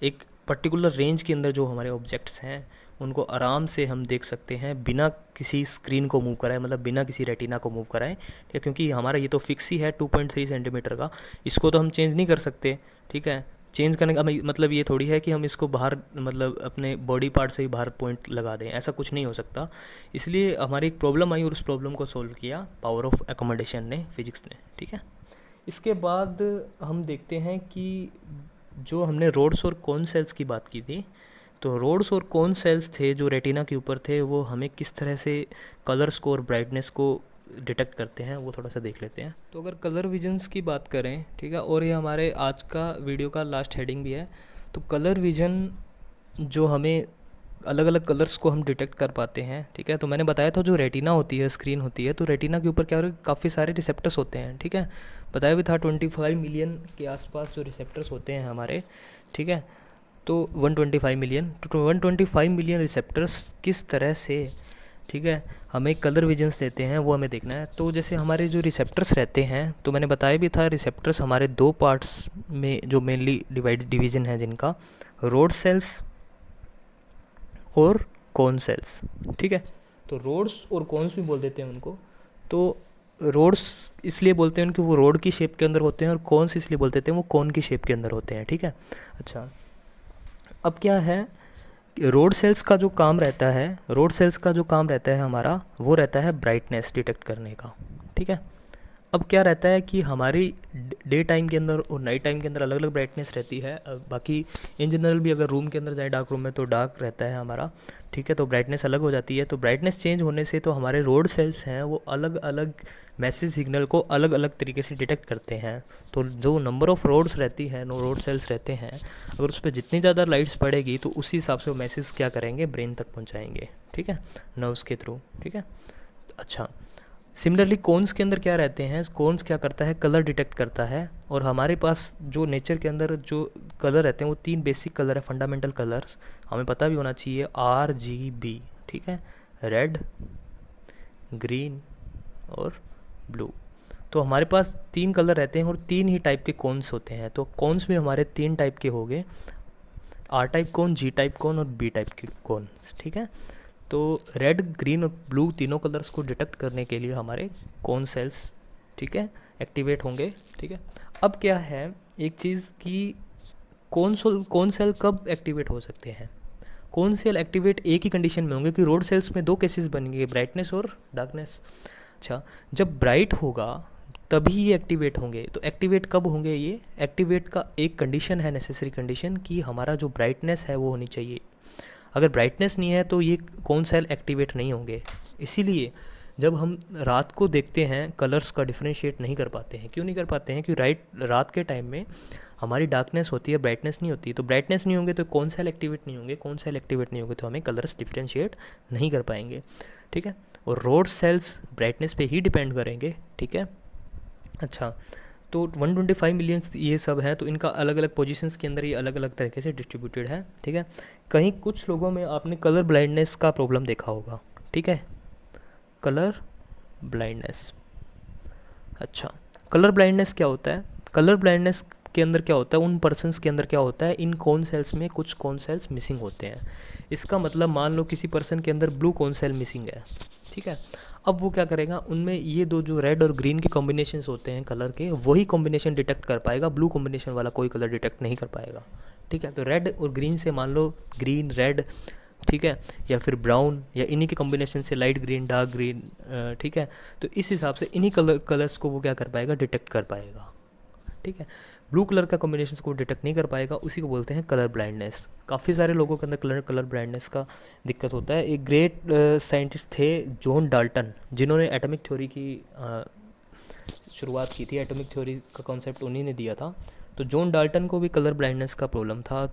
A: एक पर्टिकुलर रेंज के अंदर जो हमारे ऑब्जेक्ट्स हैं उनको आराम से हम देख सकते हैं बिना किसी स्क्रीन को मूव कराए, मतलब बिना किसी रेटिना को मूव कराए, ठीक है। क्योंकि हमारा ये तो फिक्स ही है 2.3 सेंटीमीटर का, इसको तो हम चेंज नहीं कर सकते, ठीक है। चेंज करने का मतलब ये थोड़ी है कि हम इसको बाहर, मतलब अपने बॉडी पार्ट से ही बाहर पॉइंट लगा दें, ऐसा कुछ नहीं हो सकता। इसलिए हमारी एक प्रॉब्लम आई और उस प्रॉब्लम को सोल्व किया पावर ऑफ एकोमोडेशन ने, फिजिक्स ने, ठीक है। इसके बाद हम देखते हैं कि जो हमने रोड्स और कोन सेल्स की बात की थी, तो रोड्स और कोन सेल्स थे जो रेटिना के ऊपर थे, वो हमें किस तरह से कलर्स को और ब्राइटनेस को डिटेक्ट करते हैं वो थोड़ा सा देख लेते हैं। तो अगर कलर विजन्स की बात करें, ठीक है, और ये हमारे आज का वीडियो का लास्ट हेडिंग भी है, तो कलर विजन जो हमें अलग अलग कलर्स को हम डिटेक्ट कर पाते हैं, ठीक है। तो मैंने बताया था जो रेटिना होती है, स्क्रीन होती है, तो रेटिना के ऊपर क्या हो रहा है, काफ़ी सारे रिसेप्टर्स होते हैं, ठीक है। बताया भी था 25 मिलियन के आसपास जो रिसेप्टर्स होते हैं हमारे, ठीक है। तो 125 मिलियन, तो 125 मिलियन रिसेप्टर्स किस तरह से, ठीक है, हमें कलर विजन्स देते हैं वो हमें देखना है। तो जैसे हमारे जो रिसेप्टर्स रहते हैं, तो मैंने बताया भी था रिसेप्टर्स हमारे दो पार्ट्स में जो मेनली डिवीजन है जिनका, रोड सेल्स और कोन सेल्स, ठीक है। तो रोड्स और कोन्स भी बोल देते हैं उनको। तो रोड्स इसलिए बोलते हैं उनकी वो रोड की शेप के अंदर होते हैं, और कोन्स इसलिए बोलते हैं वो कोन की शेप के अंदर होते हैं, ठीक है। अच्छा, अब क्या है, रोड सेल्स का जो काम रहता है, रोड सेल्स का जो काम रहता है हमारा, वो रहता है ब्राइटनेस डिटेक्ट करने का, ठीक है। अब क्या रहता है कि हमारी डे टाइम के अंदर और नाइट टाइम के अंदर अलग अलग ब्राइटनेस रहती है। बाकी इन जनरल भी अगर रूम के अंदर जाए डार्क रूम में तो डार्क रहता है हमारा, ठीक है, तो ब्राइटनेस अलग हो जाती है। तो ब्राइटनेस चेंज होने से तो हमारे रोड सेल्स हैं वो अलग अलग मैसेज सिग्नल को अलग अलग तरीके से डिटेक्ट करते हैं। तो जो नंबर ऑफ रोड्स रहती है, नो रोड सेल्स रहते हैं, अगर उस पर जितनी ज़्यादा लाइट्स पड़ेगी तो उसी हिसाब से वो मैसेज क्या करेंगे, ब्रेन तक पहुँचाएंगे, ठीक है, नर्व्स के थ्रू, ठीक है। अच्छा, सिमिलरली कोन्स के अंदर क्या रहते हैं, कोन्स क्या करता है, कलर डिटेक्ट करता है। और हमारे पास जो नेचर के अंदर जो कलर रहते हैं वो 3 बेसिक कलर है, फंडामेंटल कलर्स, हमें पता भी होना चाहिए, RGB, ठीक है, रेड, ग्रीन और ब्लू। तो हमारे पास 3 कलर रहते हैं और 3 ही टाइप के कोन्स होते हैं। तो कोन्स भी हमारे 3 टाइप के हो गए, R टाइप कोन, G टाइप कोन और B टाइप के कोन्स, ठीक है। तो रेड, ग्रीन और ब्लू तीनों कलर्स को डिटेक्ट करने के लिए हमारे कोन सेल्स, ठीक है, एक्टिवेट होंगे, ठीक है। अब क्या है एक चीज़ कि कोन सेल कब एक्टिवेट हो सकते हैं, कोन सेल एक्टिवेट एक ही कंडीशन में होंगे कि रोड सेल्स में 2 केसेस बनेंगे, ब्राइटनेस और डार्कनेस। अच्छा, जब ब्राइट होगा तभी ये एक्टिवेट होंगे। तो एक्टिवेट कब होंगे, ये एक्टिवेट का एक कंडीशन है, नेसेसरी कंडीशन, कि हमारा जो ब्राइटनेस है वो होनी चाहिए। अगर ब्राइटनेस नहीं है तो ये कोन सेल एक्टिवेट नहीं होंगे। इसीलिए जब हम रात को देखते हैं कलर्स का डिफरेंशिएट नहीं कर पाते हैं। क्यों नहीं कर पाते हैं? क्योंकि रात के टाइम में हमारी डार्कनेस होती है, ब्राइटनेस नहीं होती। तो ब्राइटनेस नहीं होंगे तो कोन सेल एक्टिवेट नहीं होंगे, कोन सेल एक्टिवेट नहीं होंगे तो हमें कलर्स डिफरेंशिएट नहीं कर पाएंगे, ठीक है। और रोड सेल्स ब्राइटनेस पे ही डिपेंड करेंगे, ठीक है। अच्छा, तो 125 मिलियन ये सब है, तो इनका अलग अलग पोजीशंस के अंदर ये अलग अलग तरीके से डिस्ट्रीब्यूटेड है, ठीक है। कहीं कुछ लोगों में आपने कलर ब्लाइंडनेस का प्रॉब्लम देखा होगा, ठीक है, कलर ब्लाइंडनेस। अच्छा, कलर ब्लाइंडनेस क्या होता है? कलर ब्लाइंडनेस के अंदर क्या होता है, उन पर्सन्स के अंदर क्या होता है, इन कौन सेल्स में कुछ कौन सेल्स मिसिंग होते हैं। इसका मतलब मान लो किसी पर्सन के अंदर ब्लू कौन सेल मिसिंग है, ठीक है। अब वो क्या करेगा, उनमें ये दो जो रेड और ग्रीन के कॉम्बिनेशंस होते हैं कलर के, वही कॉम्बिनेशन डिटेक्ट कर पाएगा, ब्लू कॉम्बिनेशन वाला कोई कलर डिटेक्ट नहीं कर पाएगा, ठीक है। तो रेड और ग्रीन से मान लो ग्रीन रेड, ठीक है, या फिर ब्राउन, या इन्हीं के कॉम्बिनेशन से लाइट ग्रीन डार्क ग्रीन, ठीक है। तो इस हिसाब से इन्हीं कलर्स को वो क्या कर पाएगा, डिटेक्ट कर पाएगा, ठीक है। ब्लू कलर का कॉम्बिनेशन को डिटेक्ट नहीं कर पाएगा, उसी को बोलते हैं कलर ब्लाइंडनेस। काफ़ी सारे लोगों के अंदर कलर ब्लाइंडनेस का दिक्कत होता है। एक ग्रेट साइंटिस्ट थे जॉन डाल्टन, जिन्होंने एटॉमिक थ्योरी की शुरुआत की थी। एटॉमिक थ्योरी का कॉन्सेप्ट उन्हीं ने दिया था। तो जॉन डाल्टन को भी कलर ब्लाइंडनेस का प्रॉब्लम था।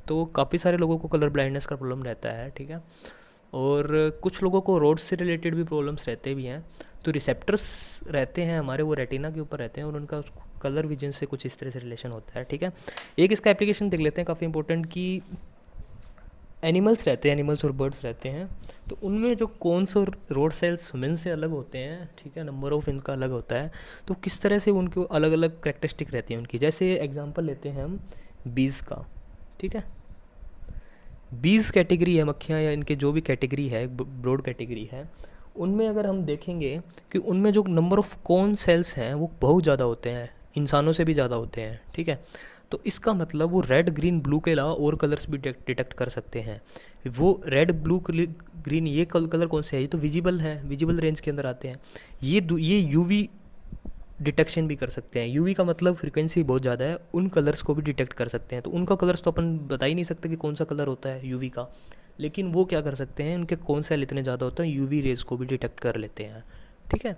A: तो काफ़ी सारे लोगों को कलर ब्लाइंडनेस का प्रॉब्लम रहता है, ठीक है। और कुछ लोगों को रोड से रिलेटेड भी प्रॉब्लम्स रहते भी हैं। तो रिसेप्टर्स रहते हैं हमारे, वो रेटिना के ऊपर रहते हैं, और उनका कलर विजन से कुछ इस तरह से रिलेशन होता है, ठीक है। एक इसका एप्लीकेशन देख लेते हैं काफ़ी इंपॉर्टेंट, कि एनिमल्स रहते हैं, एनिमल्स और बर्ड्स रहते हैं, तो उनमें जो कोन्स और रोड सेल्स ह्यूमन से अलग होते हैं, ठीक है, नंबर ऑफ इनका अलग होता है। तो किस तरह से उनको अलग अलग करेक्टरिस्टिक रहती है उनकी। जैसे एग्जांपल लेते हैं हम बीज का, ठीक है। बीज कैटेगरी है, मक्खियाँ या इनके जो भी कैटेगरी है, ब्रॉड कैटेगरी है, उनमें अगर हम देखेंगे कि उनमें जो नंबर ऑफ कोन सेल्स हैं वो बहुत ज़्यादा होते हैं, इंसानों से भी ज़्यादा होते हैं, ठीक है। तो इसका मतलब वो रेड ग्रीन ब्लू के अलावा और कलर्स भी डिटेक्ट कर सकते हैं। वो रेड ब्लू ग्रीन ये कलर कौन से है, ये तो विजिबल है, विजिबल रेंज के अंदर आते हैं। ये यूवी डिटेक्शन भी कर सकते हैं। यूवी का मतलब फ्रीक्वेंसी बहुत ज़्यादा है, उन कलर्स को भी डिटेक्ट कर सकते हैं। तो उनका कलर्स तो अपन बता ही नहीं सकते कि कौन सा कलर होता है यूवी का, लेकिन वो क्या कर सकते हैं, उनके कौन सेल इतने ज़्यादा होते हैं, यूवी रेज को भी डिटेक्ट कर लेते हैं, ठीक है।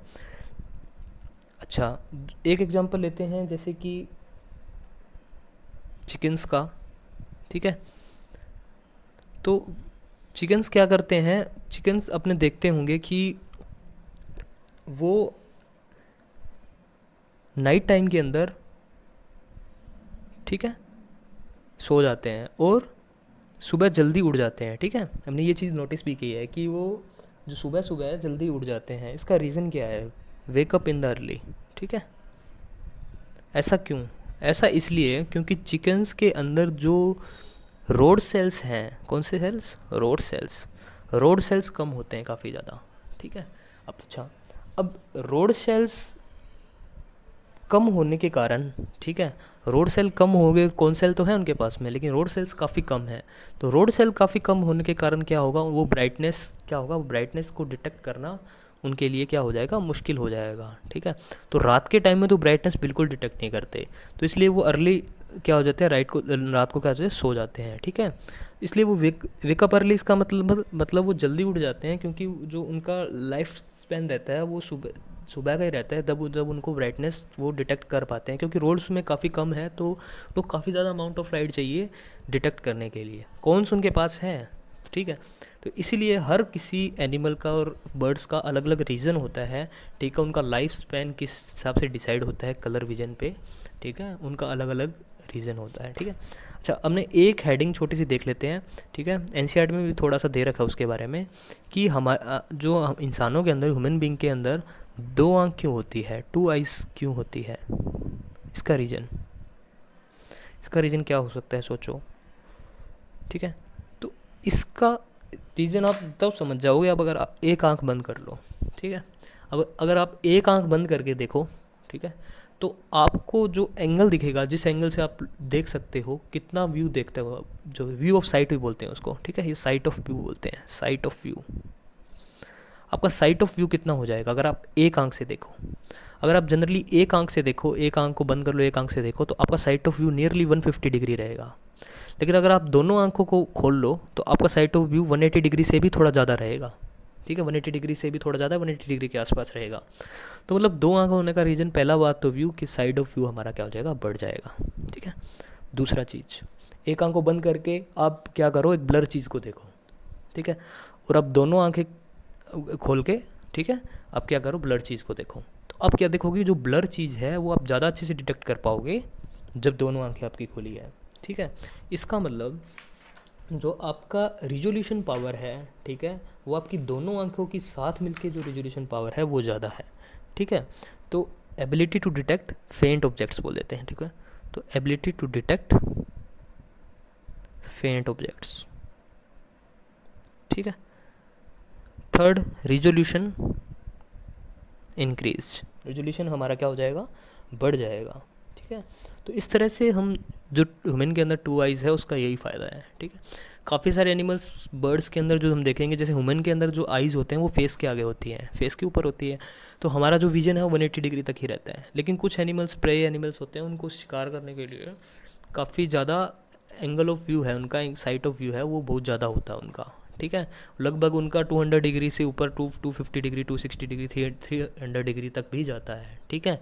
A: अच्छा, एक एग्जांपल लेते हैं जैसे कि चिकन्स का, ठीक है। तो चिकन्स क्या करते हैं, चिकन्स अपने देखते होंगे कि वो नाइट टाइम के अंदर, ठीक है, सो जाते हैं और सुबह जल्दी उठ जाते हैं, ठीक है। हमने ये चीज़ नोटिस भी की है कि वो जो सुबह सुबह है जल्दी उठ जाते हैं। इसका रीज़न क्या है, वेकअप इन द अर्ली, ठीक है। ऐसा क्यों? ऐसा इसलिए क्योंकि चिकन्स के अंदर जो रोड सेल्स हैं, कौन से सेल्स, रोड सेल्स कम होते हैं काफ़ी ज़्यादा, ठीक है। अच्छा, अब रोड सेल्स कम होने के कारण, ठीक है, रोड सेल कम हो गए, कौन सेल तो है उनके पास में, लेकिन रोड सेल्स काफ़ी कम है। तो रोड सेल काफ़ी कम होने के कारण क्या होगा, वो ब्राइटनेस क्या होगा, वो ब्राइटनेस को डिटेक्ट करना उनके लिए क्या हो जाएगा, मुश्किल हो जाएगा, ठीक है। तो रात के टाइम में तो ब्राइटनेस बिल्कुल डिटेक्ट नहीं करते, तो इसलिए वो अर्ली क्या हो जाते हैं, रात को क्या होते हैं, सो जाते हैं, ठीक है। इसलिए वो वेकअप अर्ली, इसका मतलब वो जल्दी उठ जाते हैं, क्योंकि जो उनका लाइफ स्पैन रहता है वो सुबह का ही रहता है, जब उनको ब्राइटनेस वो डिटेक्ट कर पाते हैं, क्योंकि रोड्स में काफ़ी कम है, तो काफ़ी ज़्यादा अमाउंट ऑफ लाइट चाहिए डिटेक्ट करने के लिए, कौन उनके पास है, ठीक है। तो इसीलिए हर किसी एनिमल का और बर्ड्स का अलग अलग रीज़न होता है, ठीक है। उनका लाइफ स्पैन किस हिसाब से डिसाइड होता है कलर विजन पे, ठीक है, उनका अलग अलग रीज़न होता है, ठीक है। अच्छा, हमने एक हेडिंग छोटी सी देख लेते हैं, ठीक है। एनसीईआरटी में भी थोड़ा सा दे रखा है उसके बारे में, कि जो इंसानों के अंदर, ह्यूमन बीइंग के अंदर 2 आँख क्यों होती है, 2 आइज़ क्यों होती है, इसका रीज़न क्या हो सकता है, सोचो, ठीक है। तो इसका रीज़न आप तब समझ जाओगे अब अगर आप एक आंख बंद कर लो, ठीक है। अब अगर आप एक आंख बंद करके देखो, ठीक है, तो आपको जो एंगल दिखेगा, जिस एंगल से आप देख सकते हो, कितना व्यू देखते हो, जो व्यू ऑफ साइट भी बोलते हैं उसको, ठीक है, ये साइट ऑफ व्यू बोलते हैं, साइट ऑफ व्यू। आपका साइट ऑफ व्यू कितना हो जाएगा अगर आप एक आंख से देखो। अगर आप जनरली एक आंख से देखो, एक आंख को बंद कर लो, एक आंख से देखो, तो आपका site of view nearly 150 degree रहेगा। लेकिन अगर आप दोनों आंखों को खोल लो तो आपका साइट ऑफ व्यू 180 डिग्री से भी थोड़ा ज़्यादा रहेगा, ठीक है, 180 डिग्री से भी थोड़ा ज़्यादा, 180 डिग्री के आसपास रहेगा। तो मतलब 2 आंख होने का रीज़न, पहला बात तो व्यू की साइड ऑफ व्यू हमारा क्या हो जाएगा, बढ़ जाएगा, ठीक है। दूसरा चीज़, एक आंख को बंद करके आप क्या करो, एक ब्लर चीज़ को देखो, ठीक है, और अब दोनों आंखें खोल के, ठीक है, आप क्या करो, ब्लर चीज़ को देखो। तो अब क्या देखोगे, जो ब्लर चीज़ है वो आप ज़्यादा अच्छे से डिटेक्ट कर पाओगे जब दोनों आंखें आपकी खुली है, ठीक है। इसका मतलब जो आपका रिजोल्यूशन पावर है, ठीक है, वो आपकी दोनों आंखों की साथ मिलके जो रिजोल्यूशन पावर है वो ज़्यादा है, ठीक है। तो एबिलिटी टू डिटेक्ट फेंट ऑब्जेक्ट्स बोल देते हैं, ठीक है। तो एबिलिटी टू डिटेक्ट फेंट ऑब्जेक्ट्स, ठीक है। थर्ड, रिजोल्यूशन इंक्रीज, रिजोल्यूशन हमारा क्या हो जाएगा, बढ़ जाएगा, ठीक है। तो इस तरह से हम जो ह्यूमन के अंदर 2 आइज़ है उसका यही फ़ायदा है, ठीक है। काफ़ी सारे एनिमल्स बर्ड्स के अंदर जो हम देखेंगे, जैसे ह्यूमन के अंदर जो आइज़ होते हैं वो फेस के आगे होती हैं, फेस के ऊपर होती है, तो हमारा जो विजन है वो 180 डिग्री तक ही रहता है। लेकिन कुछ एनिमल्स, प्रे एनिमल्स होते हैं, उनको शिकार करने के लिए काफ़ी ज़्यादा एंगल ऑफ व्यू है उनका, साइट ऑफ व्यू है वो बहुत ज़्यादा होता है उनका, ठीक है। लगभग उनका 200 डिग्री से ऊपर 250 डिग्री, 260 डिग्री, 300 डिग्री तक भी जाता है, ठीक है।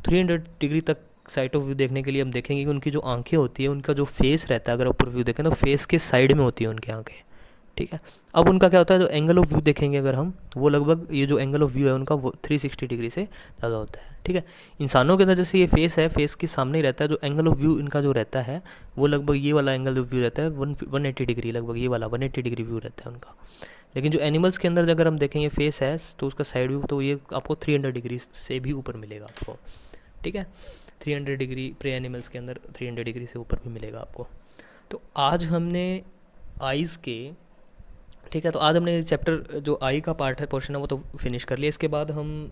A: 300 डिग्री तक साइट ऑफ व्यू देखने के लिए हम देखेंगे कि उनकी जो आंखें होती है, उनका जो फेस रहता है, अगर ऊपर व्यू देखें तो फेस के साइड में होती है उनकी आंखें, ठीक है। अब उनका क्या होता है, जो एंगल ऑफ व्यू देखेंगे अगर हम, वो लगभग ये जो एंगल ऑफ व्यू है उनका वो 360 डिग्री से ज़्यादा होता है, ठीक है। इंसानों के अंदर जैसे ये फेस है, फेस के सामने ही रहता है, जो एंगल ऑफ व्यू इनका जो रहता है वो लगभग ये वाला एंगल ऑफ व्यू रहता है 180 डिग्री, लगभग ये वाला 180 डिग्री व्यू रहता है उनका। लेकिन जो एनिमल्स के अंदर अगर हम देखें ये फेस है तो उसका साइड व्यू तो ये आपको 300 डिग्री से भी ऊपर मिलेगा आपको, ठीक है। 300 डिग्री प्रे एनिमल्स के अंदर 300 डिग्री से ऊपर भी मिलेगा आपको। तो आज हमने आइज़ के, ठीक है, तो आज हमने चैप्टर जो आई का पार्ट है, पोर्शन है, वो तो फिनिश कर लिया। इसके बाद हम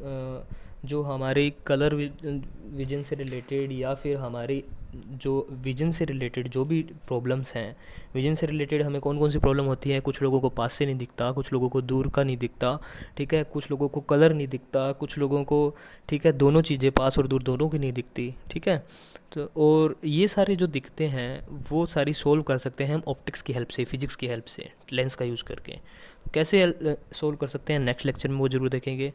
A: जो हमारे कलर विजन से रिलेटेड या फिर हमारी जो विजन से रिलेटेड जो भी प्रॉब्लम्स हैं, विजन से रिलेटेड हमें कौन कौन सी प्रॉब्लम होती है, कुछ लोगों को पास से नहीं दिखता, कुछ लोगों को दूर का नहीं दिखता, ठीक है, कुछ लोगों को कलर नहीं दिखता, कुछ लोगों को, ठीक है, दोनों चीज़ें पास और दूर दोनों की नहीं दिखती, ठीक है। तो और ये सारे जो दिखते हैं वो सारी सोल्व कर सकते हैं हम ऑप्टिक्स की हेल्प से, फिजिक्स की हेल्प से, लेंस का यूज़ करके। कैसे सोल्व कर सकते हैं नेक्स्ट लेक्चर में वो ज़रूर देखेंगे।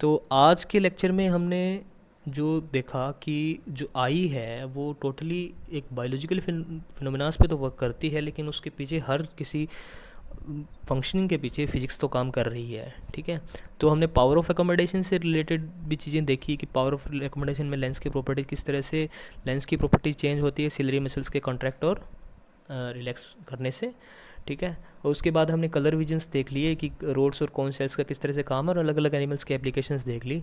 A: तो आज के लेक्चर में हमने जो देखा कि जो आई है वो टोटली एक बायोलॉजिकल फिनोमिनास पे तो वर्क करती है, लेकिन उसके पीछे हर किसी फंक्शनिंग के पीछे फिजिक्स तो काम कर रही है, ठीक है। तो हमने पावर ऑफ एकोमोडेशन से रिलेटेड भी चीज़ें देखी कि पावर ऑफ एकोमोडेशन में लेंस की प्रॉपर्टीज़ किस तरह से, लेंस की प्रॉपर्टीज़ चेंज होती है सिलरी मसल्स के कॉन्ट्रैक्ट और रिलैक्स करने से, ठीक है। और उसके बाद हमने कलर विजन्स देख लिए कि रोड्स और कौन सेल्स का किस तरह से काम है, और अलग अलग एनिमल्स के एप्लीकेशंस देख ली,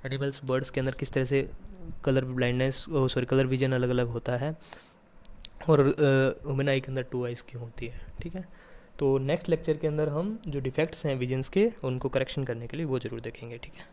A: एनिमल्स बर्ड्स के अंदर किस तरह से colour blindness, sorry colour vision अलग अलग होता है, और ह्यूमन आई के अंदर 2 आइज़ क्यों होती है, ठीक है। तो नेक्स्ट लेक्चर के अंदर हम जो डिफेक्ट्स हैं विजन्स के उनको करेक्शन करने के लिए वो ज़रूर देखेंगे, ठीक है।